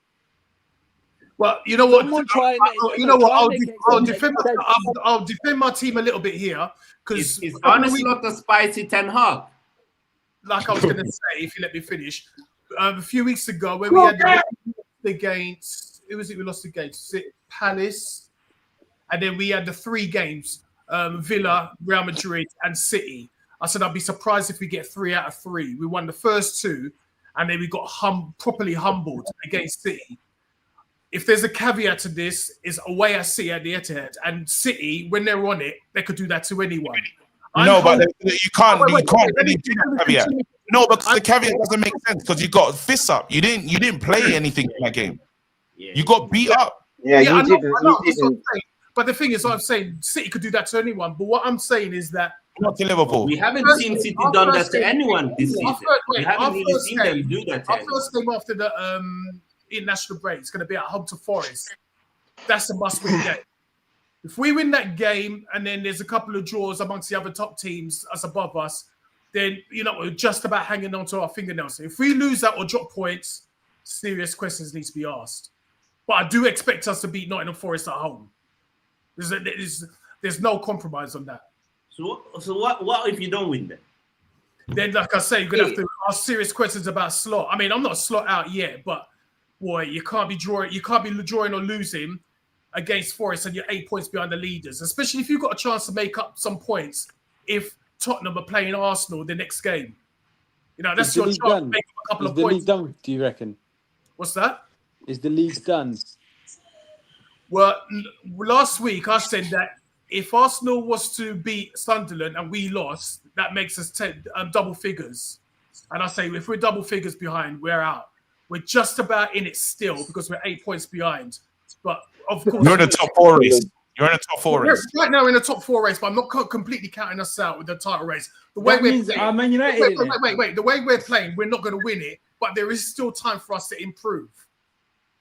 Well, you know what? I'll defend my team a little bit here because it's honestly not the spicy Ten Hag. Like I was going to say, if you let me finish, a few weeks ago when we had against, who was it? We lost against Palace, and then we had the 3 games: Villa, Real Madrid, and City. I said I'd be surprised if we get 3 out of 3. We won the first 2, and then we got properly humbled against City. If there's a caveat to this, is away at City at the Etihad, and City, when they're on it, they could do that to anyone. But you can't really do that caveat. No, because the caveat doesn't make sense because you got fists up. You didn't play anything in that game. You got beat up. Yeah, I you know, didn't. I know, You that's what I'm didn't. saying. But the thing is, I'm saying City could do that to anyone. But what I'm saying is that Not to Liverpool. We haven't First seen game- City our done that first to game- anyone this our season. first- We wait, haven't our really first seen game- them do that to Our anyone. first game after the international break is going to be at home to Forest. That's a must-win game. If we win that game, and then there's a couple of draws amongst the other top teams as above us, then we're just about hanging on to our fingernails. If we lose that or drop points, serious questions need to be asked. But I do expect us to beat Nottingham Forest at home. There's no compromise on that. So what if you don't win then? Then, like I say, you're gonna have to ask serious questions about slot. I mean, I'm not slot out yet, but boy, you can't be drawing or losing against Forest and you're 8 points behind the leaders, especially if you've got a chance to make up some points if Tottenham are playing Arsenal the next game. That's your chance to make up a couple of points. Is the league done, do you reckon? What's that? Is the league done? Well, last week I said that if Arsenal was to beat Sunderland and we lost, that makes us double figures. And I say if we're double figures behind, we're out. We're just about in it still because we're 8 points behind. But of course, you're in the top 4 race. You're in the top 4 race. Right now, we're in the top 4 race, but I'm not completely counting us out with the title race. The way That we're means playing, Man United. wait. The way we're playing, we're not going to win it, but there is still time for us to improve.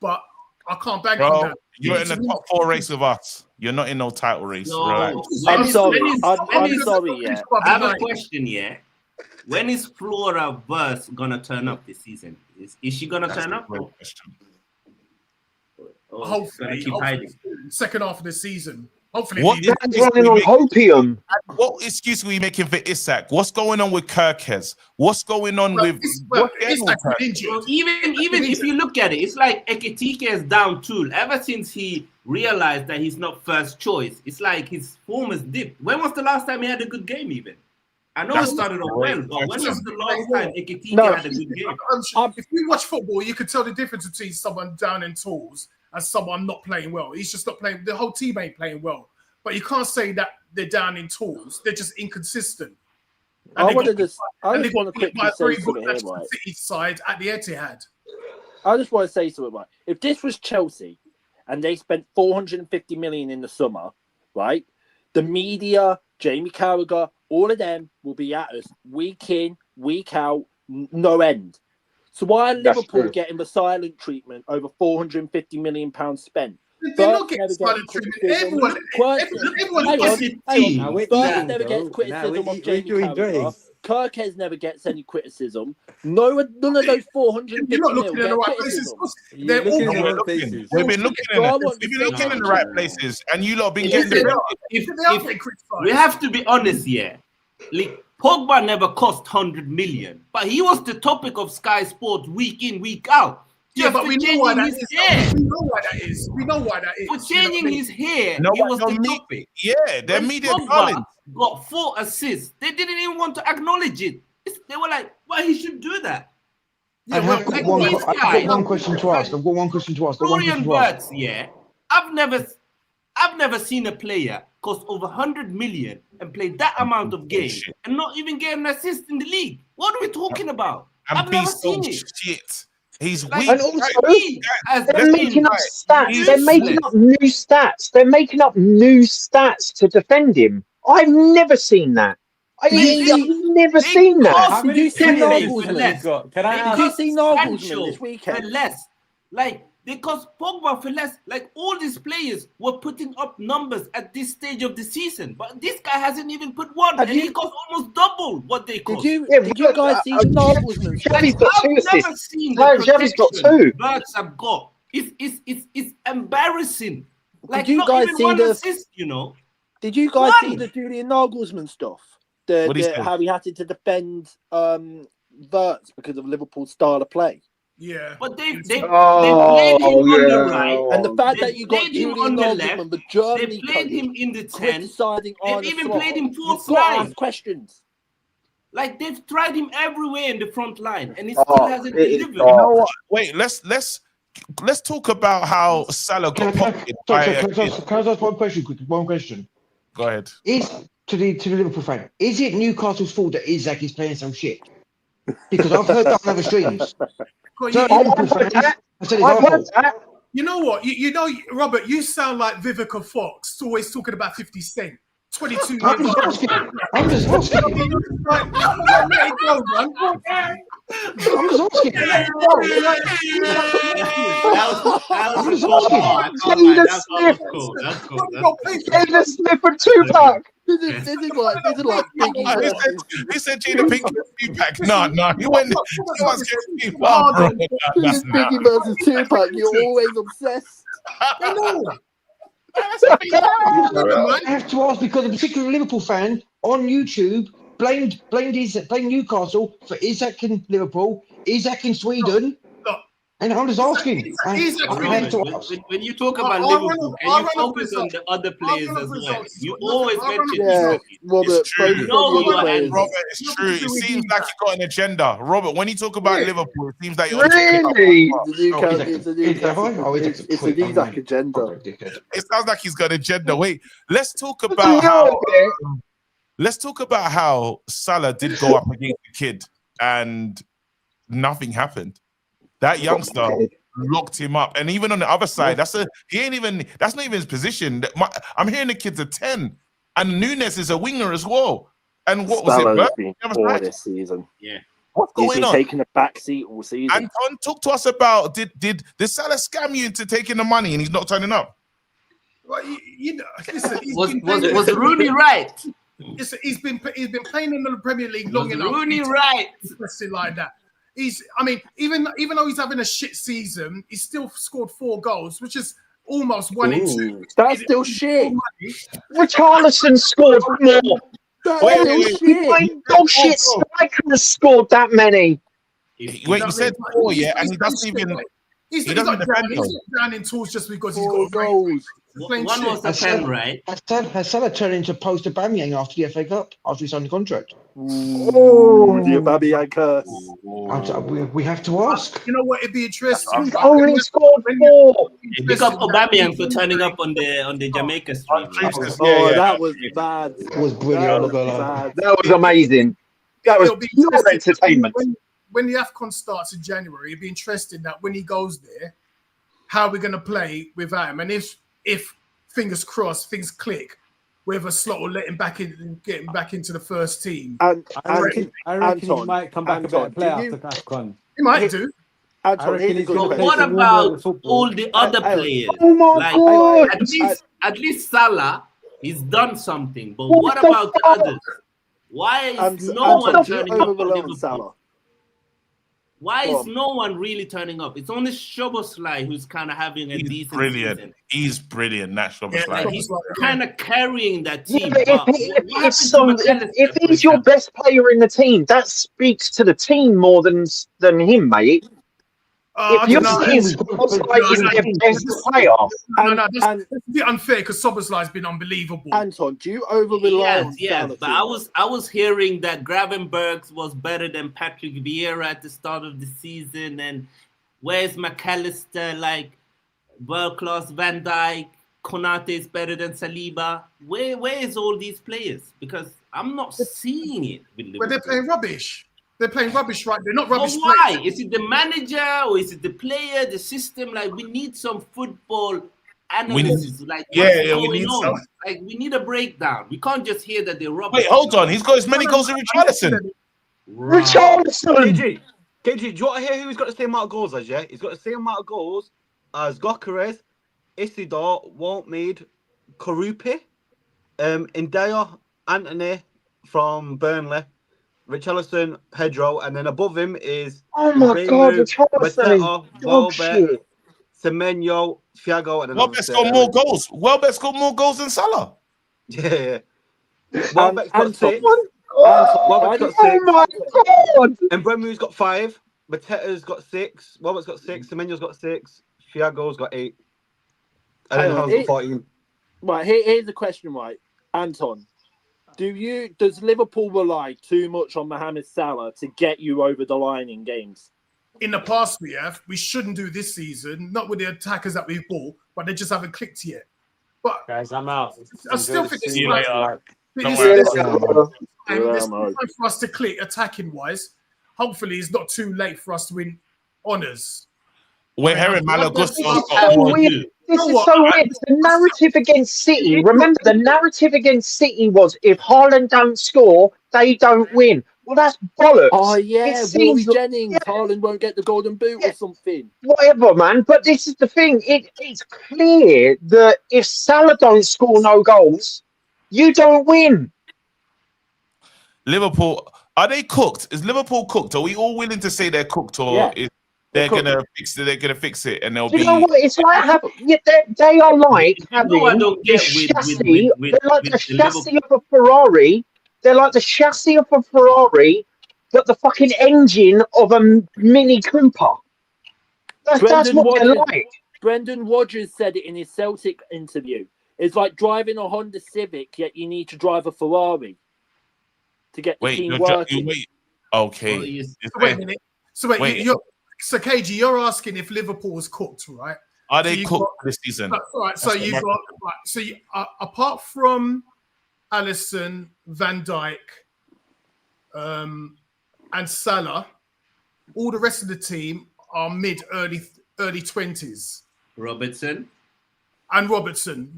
But I can't bank on Bro, that. you're in the top 4 race with us. You're not in no title race. No, Relax. I'm sorry. I'm sorry. Yeah. I have a question. Yeah. When is Flora Verse gonna turn up this season? Is she gonna turn up? Hopefully, keep hiding. second half of the season. Hopefully, What Dan's running on hopium. What excuse are we making for Isak? What's going on with Kirkes? What's going on with Isak's been injured. Well, even if you look at it, it's like Ekitike is down tool. Ever since he realized that he's not first choice, it's like his form has dipped. When was the last time he had a good game? Even I know it started off well, but when was the last time Ekitike had a good game? If you watch football, you can tell the difference between someone down in tools and someone not playing well. He's just not playing. The whole team ain't playing well. But you can't say that they're down in tools. They're just inconsistent. I just want to quickly say something here, right? City side at the Etihad. I just want to say something, right? If this was Chelsea and they spent 450 million in the summer, right? The media, Jamie Carragher, all of them will be at us week in, week out, no end. So why are Liverpool getting the silent treatment over 450 million pounds spent? They're not getting silent treatment. Everyone never gets criticism of Jamie Carragher. Kirkes never gets any criticism. None of those 450 million get criticism. We've been looking in the right places, and you lot have been getting the we have to be honest here. Like, Pogba never cost 100 million, but he was the topic of Sky Sports week in, week out. Yeah, but we know why that is. We know why that is. We know why that is. For changing his hair, No, it was no, the me- topic. Yeah, they're When media Pogba darlings. got 4 assists. They didn't even want to acknowledge it. They were like, "Why he should do that?" I've got one question to ask. Florian Wirtz, yeah. I've never seen a player cost over 100 million and play that amount of games and not even get an assist in the league. What are we talking about? I've never seen it. Shit. He's Like, weak. And also, as they're making up stats. useless. They're making up new stats. They're making up new stats to defend him. I've never seen that. I've never seen that. Did you see Nagelsmann? Did you see Nagelsmann this weekend? For less. Like, they cost Pogba for less. Like, all these players were putting up numbers at this stage of the season, but this guy hasn't even put one, and he cost almost double what they cost. Did you guys see the Nagelsmann? Xavi's got 2 I've never assists. seen No, the Xavi's got protection 2. Birds have got. It's embarrassing. Like, Did you not guys even see one the- assist, you know? Did you guys One. see the Julian Nagelsmann stuff? What he said? How he had to defend Wirtz because of Liverpool's style of play. Yeah. But they played him on the right. And the fact They that you got played him Julian on the Nagelsmann, left. the Germany They played coach, him in the 10. criticising They've Arne even Slot. played him You've false got to nine. ask questions. Like, they've tried him everywhere in the front line, and he Oh, still hasn't it is delivered. dark. You know what? Wait, let's talk about how Salah got pocketed by a Can I kid. ask one question quick? One question. Go ahead. Is to the Liverpool fan, is it Newcastle's fault that Isak is playing some shit? Because I've heard that on other streams. Certain Liverpool fans have said it's our I've heard fault. that. You know what? You know, Robert, you sound like Vivica Fox, always talking about 50 Cent. 22 years I'm just old. asking. I'm just asking. Like, let it go, man. I'm just asking. Let it go. Like, I'm just asking. That's cool. Jada Smith and Tupac. This is like Biggie versus. He said Jada Pinkett Tupac. No. He went. He was getting bro. This is Biggie versus Tupac. You're always obsessed. I have to ask because a particular Liverpool fan on YouTube blamed Newcastle for Isak in Liverpool, Isak in Sweden. And I'm just asking. I have to ask. When you talk about Liverpool, can you focus on the other players as well? You always mention Robert. It's true. Robert, it's true. It seems like you got an agenda. Robert, when you talk about Liverpool, it seems like you're really. It's an Isak agenda. It sounds like he's got an agenda. Wait, let's talk about how Salah did go up against the kid and nothing happened. That youngster locked him up, and even on the other side, that's not even his position. I'm hearing the kid's a 10, and Nunes is a winger as well. And what was Salah's it? been poor this season. Yeah, what's going on? He's been taking a back seat all season. Anton, talk to us about did Salah scam you into taking the money, and he's not turning up? Well, you know, listen, was Rooney right? Listen, he's been playing in the Premier League long enough. Rooney right? Like that. Even though he's having a shit season, he's still scored 4 goals, which is almost 1 in 2. That's still shit. Richarlison scored more. Dog shit striker has scored that many. Wait, you said 4, yeah, and he doesn't even. He's not down in tools just because he's got goals. One was the pen, right? Has Salah turned into post Aubameyang after the FA Cup, after he signed the contract? The Aubameyang curse. We have to ask. You know what? It'd be interesting. He's only scored 4. Pick up Aubameyang for turning up on the Jamaica stream. That was bad. It was brilliant. That was amazing. That was pure entertainment. When the AFCON starts in January, it'd be interesting that when he goes there, how we're going to play without him. And if fingers crossed, things click, whether Slot will let him back in, get him back into the first team. I reckon he might come back a better player after AFCON. He might do. What about all the other players? Oh my God! At least Salah, he's done something. But what about the others? Why is no one turning up for Liverpool? Why is no one really turning up? It's only Szoboszlai who's kind of having a decent season. He's brilliant, Nat Szoboszlai. He's kind of carrying that team. If he's your best player in the team, that speaks to the team more than him, mate. If you're saying Szoboszlai is their best player, that's a bit unfair because Szoboszlai's been unbelievable. Anton, do you over rely on Salah? But I was hearing that Gravenberch was better than Patrick Vieira at the start of the season, and where's McAllister? Like world class Van Dijk, Konate is better than Saliba. Where is all these players? Because I'm not seeing it with Liverpool. Well, they're playing rubbish. They're playing rubbish, right? They're not rubbish. But why? Is it the manager or is it the player, the system? Like, we need some football analysis. We need some. Like, we need a breakdown. We can't just hear that they're rubbish. Wait, hold on. He's got as many goals as Richarlison. Richarlison! KG, do you want to hear who's got the same amount of goals as you? He's got the same amount of goals as Gyökeres, Isidore, Waltmead, Karupi, Indaya, Anthony from Burnley, Richarlison, Pedro, and then above him is Richarlison, Welbeck, Semenyo, Thiago, and then Welbeck's got more goals. Welbeck's got more goals than Salah. Yeah. Welbeck's got 6. Welbeck's got 6. Oh my God! And Bremu's got 5. Mateta's got 6. Welbeck's got 6. Semenyo's got 6. Thiago's got 8. And then Haaland's got 14. Right, here's the question, right? Anton, does Liverpool rely too much on Mohamed Salah to get you over the line in games? In the past, we shouldn't do this season, not with the attackers that we've bought, but they just haven't clicked yet. But guys, I'm out. I still think it's time for us to click attacking wise. Hopefully, it's not too late for us to win honours. When Harry Malagusto This is got so more. weird. This is so weird. The narrative against City. Remember, the narrative against City was if Haaland don't score, they don't win. Well, that's bollocks. Oh yeah, It Rory seems Jennings, Haaland won't get the golden boot or something. whatever, man. But this is the thing. It's clear that if Salah don't score no goals, you don't win. Liverpool, are they cooked? Is Liverpool cooked? Are we all willing to say they're cooked, or is they're gonna fix it? They're gonna fix it, and they'll Do be. you know what? It's like they are like having I don't the get chassis. They're like the the chassis of a Ferrari. They're like the chassis of a Ferrari, but the fucking engine of a Mini Cooper. That's what they're like. Brendan Rodgers said it in his Celtic interview. It's like driving a Honda Civic, yet you need to drive a Ferrari to get the team working. Okay. So wait a minute. So so KG, you're asking if Liverpool was cooked, right? Are they cooked this season? Right. So you've got right. So you, apart from Alisson, Van Dijk, and Salah, all the rest of the team are early 20s. Robertson,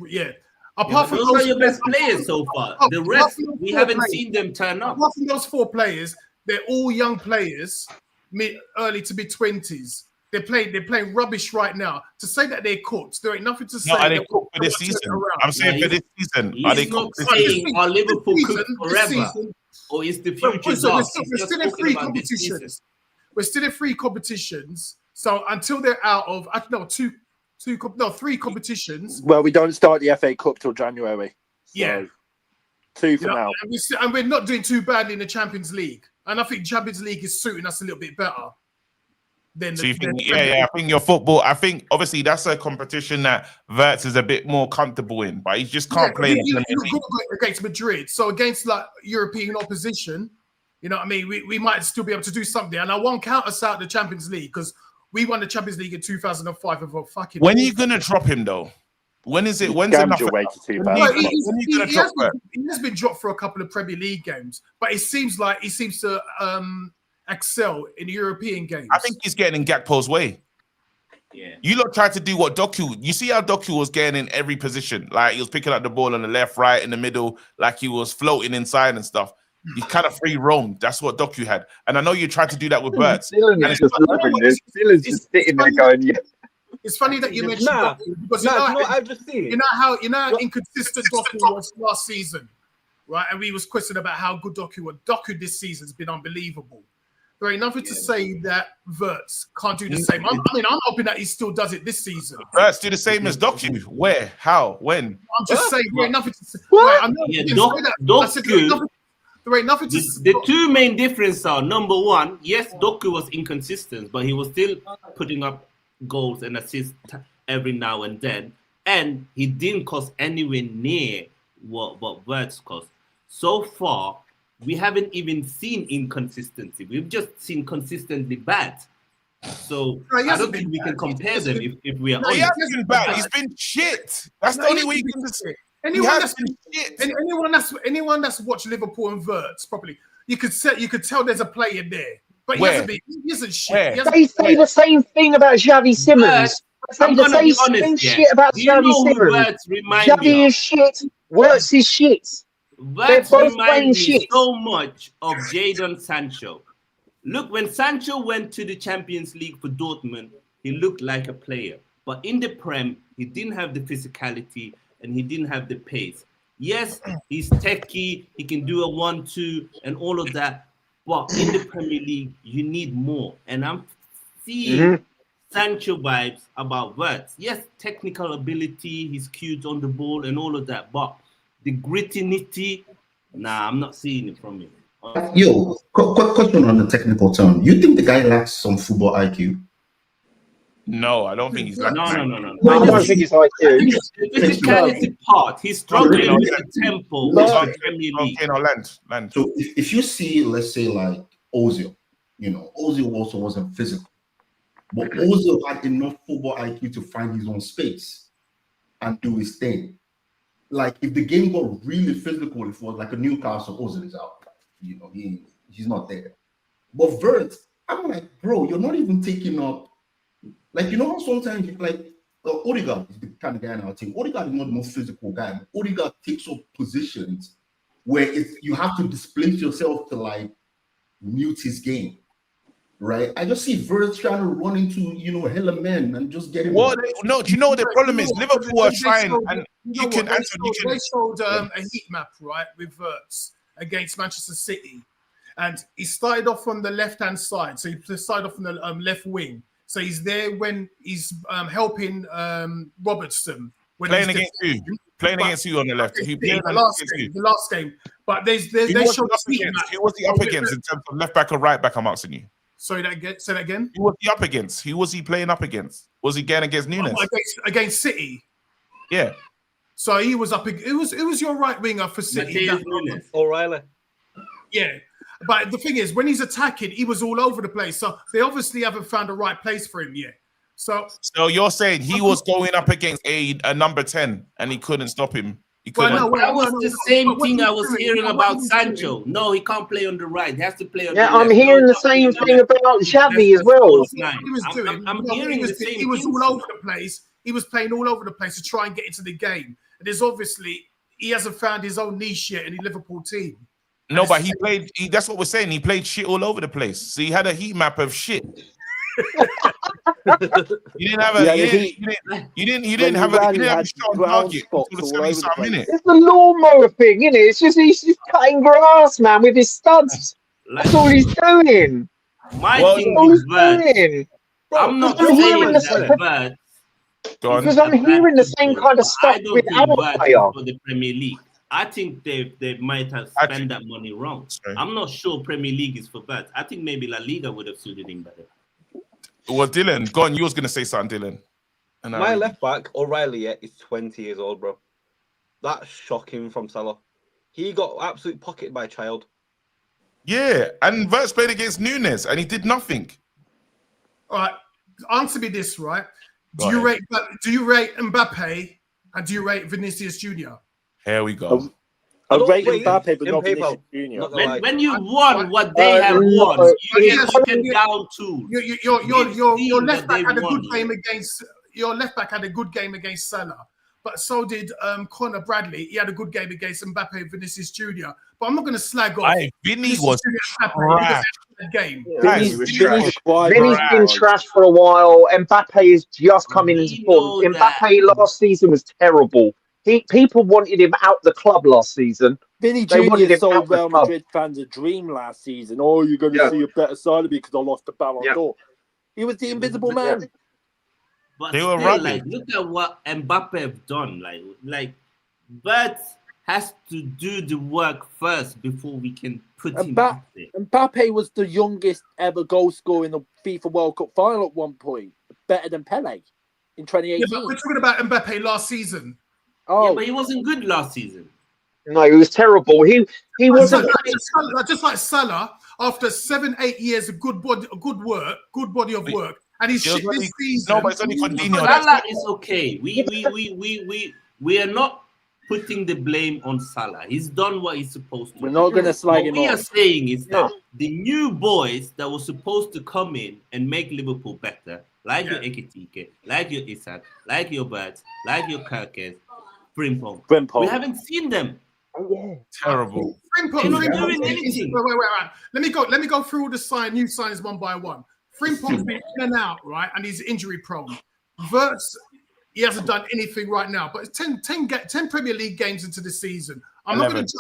yeah. Apart from those are your best players so far. The rest, we haven't seen them turn up. Apart from those 4 players, they're all young players, early to mid 20s. They're playing rubbish right now. To say that they're cooked, there ain't nothing to say. No, are they cooked for this season? I'm saying for this season. Are they cooked this season? Are Liverpool cooked forever? Or is the future dark? We're still in 3 competitions. We're still in 3 competitions. So until they're out of, 3 competitions. Well, we don't start the FA Cup till January. So 2 for now. And we're not doing too badly in the Champions League. And I think Champions League is suiting us a little bit better. I think your football. I think obviously that's a competition that Wirtz is a bit more comfortable in, but he just can't play. You look good against Madrid, so against like European opposition, you know what I mean. We might still be able to do something, and I won't count us out the Champions League because we won the Champions League in 2005 with a fucking. When are you gonna drop him though? When is it? When's enough? He has been dropped for a couple of Premier League games, but it seems like he seems to excel in European games. I think he's getting in Gakpo's way. Yeah. You lot tried to do what Doku. You see how Doku was getting in every position. Like he was picking up the ball on the left, right, in the middle, like he was floating inside and stuff. He kind of free roamed. That's what Doku had. And I know you tried to do that with Wirtz. Dylan's just loving this. Dylan's just sitting there going, yeah. It's funny that you mentioned Doku because you know how inconsistent Doku was last season, right? And we was questioning about how good Doku was. Doku this season has been unbelievable. There ain't nothing to say that Wirtz can't do the same. I'm hoping that he still does it this season. Wirtz do the same as Doku. Where? How? When? I'm just saying there ain't nothing to say. There ain't nothing to say. The 2 main differences are, number 1, yes, Doku was inconsistent, but he was still putting up goals and assists every now and then, and he didn't cost anywhere near what Wirtz cost. So far, we haven't even seen inconsistency. We've just seen consistently bad. So I don't think we can compare them if we are honest. He hasn't been bad. He's been shit. That's the only way you can say. Anyone that's watched Liverpool and Wirtz properly, you could tell there's a player there. But he isn't shit. They say the same thing about Xavi Simons. They say the same shit about Xavi Simons. Xavi is shit. Wirtz is shit. Wirtz reminds me so much of Jadon Sancho. Look, when Sancho went to the Champions League for Dortmund, he looked like a player. But in the Prem, he didn't have the physicality and he didn't have the pace. Yes, he's techie, he can do a 1-2 and all of that. But in the Premier League, you need more. And I'm seeing Sancho vibes about Wirtz. Yes, technical ability, he's cute on the ball and all of that. But the grittiness, I'm not seeing it from him. Yo, question on the technical term. You think the guy lacks some football IQ? No, I don't think he's like No. I don't think it's IQ. The physicality part, he's struggling with the tempo of the Premier League. So if you see, let's say, like Ozil, Ozil also wasn't physical, but Ozil had enough football IQ to find his own space and do his thing. Like if the game got really physical, if it was like a Newcastle, Ozil is out. He's not there. But Wirtz, I'm like, bro, you're not even taking up Like, you know how sometimes, like, Odegaard is the kind of guy in our team. Odegaard is not the most physical guy, but Odegaard takes up positions where you have to displace yourself to, like, mute his game, right? I just see Verts trying to run into, hella men and just get him. No, do you know what the problem is? Liverpool are trying, and they showed a heat map, right, with Verts against Manchester City. And he started off on the left-hand side. So he started off on the left wing. So he's there when he's helping Robertson. When playing against you. Playing against you on the left. The last game. But they showed who was he up against in terms of left back or right back? I'm asking you. Sorry, say that again. Who was he up against? Who was he playing up against? Was he getting against Nunes? Against City. Yeah. So he was up. It was your right winger for City. O'Reilly. Yeah. But the thing is, when he's attacking, he was all over the place. So they obviously haven't found the right place for him yet. So you're saying he was going up against a number 10 and he couldn't stop him. That was the same thing I was hearing about Sancho. No, he can't play on the right. He has to play on the left. I'm hearing the same thing about Xavi as well. I'm hearing the same thing. He was all over the place. He was playing all over the place to try and get into the game. And there's obviously, he hasn't found his own niche yet in the Liverpool team. No, but that's what we're saying. He played shit all over the place. So he had a heat map of shit. You didn't have a strong target for the 70-some minutes. It's the lawnmower thing, isn't it? It's just he's just cutting grass, man, with his studs. That's all he's doing. My thing is Verts. I'm not saying that Verts. Because I'm hearing the same kind of stuff with our player for the Premier League. I think they might have spent that money wrong. I'm not sure Premier League is for Verts. I think maybe La Liga would have suited him better. Well, Dylan, go on. You was going to say something, Dylan. My left back, O'Reilly, is 20 years old, bro. That's shocking from Salah. He got absolutely pocketed by a child. Yeah, and Verts played against Nunes, and he did nothing. All right, answer me this, right? Do you rate Mbappe and do you rate Vinicius Jr.? Here we go. I rate Mbappe, but not Vinicius Jr. When you won what they have won, you get down to. Your left back had a good game against. Your left back had a good game against Salah, but so did Conor Bradley. He had a good game against Mbappe and Vinicius Jr. But I'm not going to slag off. Vinny was trash. Game. Vinny's been trash for a while. Mbappe is just coming into form. Mbappe last season was terrible. People wanted him out the club last season. Vinny Jr. sold Real Madrid fans a dream last season. Oh, you're going to see a better side of me because I lost the Ballon d'Or. He was the invisible man. But they were still, like, look at what Mbappe have done. Like, Verts has to do the work first before we can put him out there. Mbappe was the youngest ever goal scorer in the FIFA World Cup final at one point, better than Pele in 2018. Yeah, but we're talking about Mbappe last season. Oh, yeah, but he wasn't good last season. No, he was terrible. He wasn't just like Salah after 7-8 years of good body of work, and he's shit this season. No, but it's only Coutinho. Salah is okay. We are not putting the blame on Salah. He's done what he's supposed to. We're not going to slag him off. What we are saying is that the new boys that were supposed to come in and make Liverpool better, like your Ekitike, like your Isak, like your Verts, like your Kirkes, Frimpong. We haven't seen them. Oh, yeah. Terrible. Frimpong not doing anything. Wait. Let me go through all the new signings one by one. Frimpong's been in and out, right? And he's injury prone. Verts, he hasn't done anything right now, but it's 10 Premier League games into the season. I'm not going to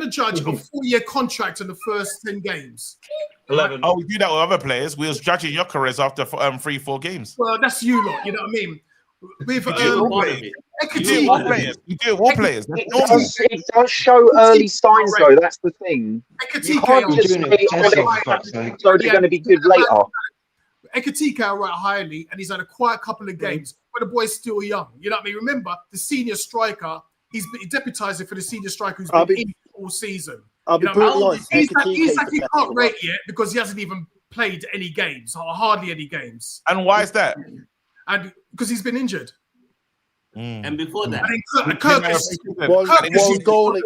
judge a 4-year contract in the first 10 games. 11. Oh, we do that with other players. We was judging Gyökeres after 3-4 games. Well, that's you lot. You know what I mean? With You do all players. It does show early signs, though. That's the thing. You can't just say, so they're going to be good later. Ekitike I rate highly, and he's had a quiet couple of games, but the boy's still young. You know what I mean? Remember, the senior striker, he's been deputising for the senior striker who's been in all season. He's he can't rate yet because he hasn't even played any games, or hardly any games. And why is that? And because he's been injured. And before that,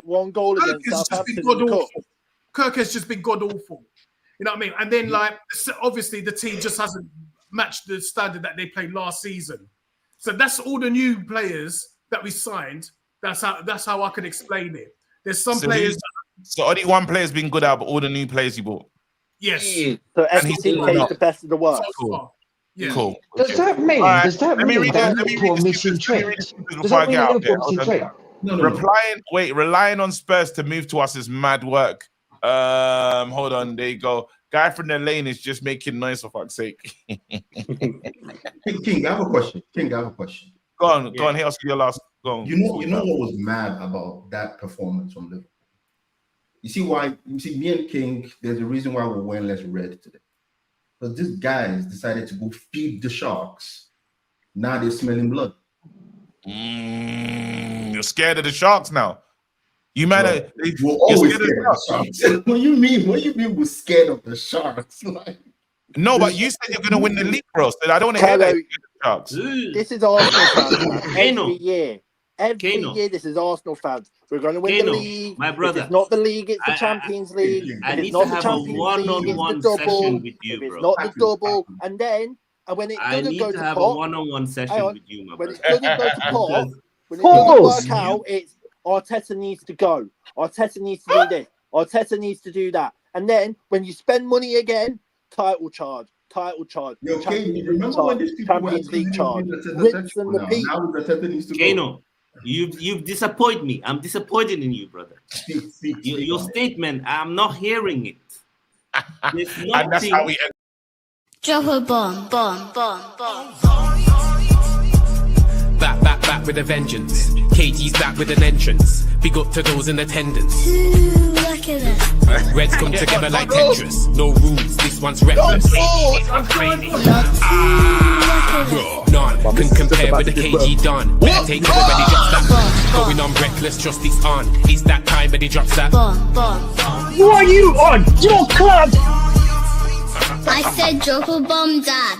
one goal against Southampton. Kirk has just been god awful. You know what I mean? And then, like, obviously, the team just hasn't match the standard that they played last season. So that's all the new players that we signed. That's how I can explain it. There's some players. So only one player's been good out, but all the new players you bought. Yes. So SDK is the best of the worst. Cool. Yeah. Cool. Does that mean that Liverpool are missing Trent? Does that mean that Liverpool are missing Trent? Relying on Spurs to move to us is mad work. Hold on, there you go. Guy from the lane is just making noise for fuck's sake. King, I have a question. Go on. Here, ask your last. Go on. You know what was mad about that performance from Liverpool? You see me and King, there's a reason why we're wearing less red today. Because these guys decided to go feed the sharks. Now they're smelling blood. You're scared of the sharks now. You might have. We're always scared of the sharks. What you mean we're scared of the sharks? Like, no, but you said you're going to win the league, bro. So I don't want to hear that. Sharks. This is Arsenal fans. Every year. Every year, this is Arsenal fans. We're going to win the league. My brother. If it's not the league, it's the Champions League. I need not to the have Champions a one-on-one session with you, if bro. it's not the double, and then when it doesn't go to have pot, a one-on-one session with you, my when brother. it doesn't go to pot, when it doesn't work out, it's Arteta needs to go. Arteta needs to do this. Arteta needs to do that. And then when you spend money again, title charge. Yo, Kane, remember when these people were Champions League charge. rinse and repeat. Now Arteta needs to go. Kano, you've disappointed me. I'm disappointed in you, brother. Your statement, I'm not hearing it. There's nothing. And that's how we. Drop a bomb. Back with a vengeance. KG's back with an entrance. Big up to those in attendance. Look at this. Reds come together like Tetris. No rules, this one's reckless. None can compare with the KG done. Better take it when he drops that. Going on reckless, trust it's on. It's that time when he drops that. Who are you on? Your club! I said drop a bomb, Dad.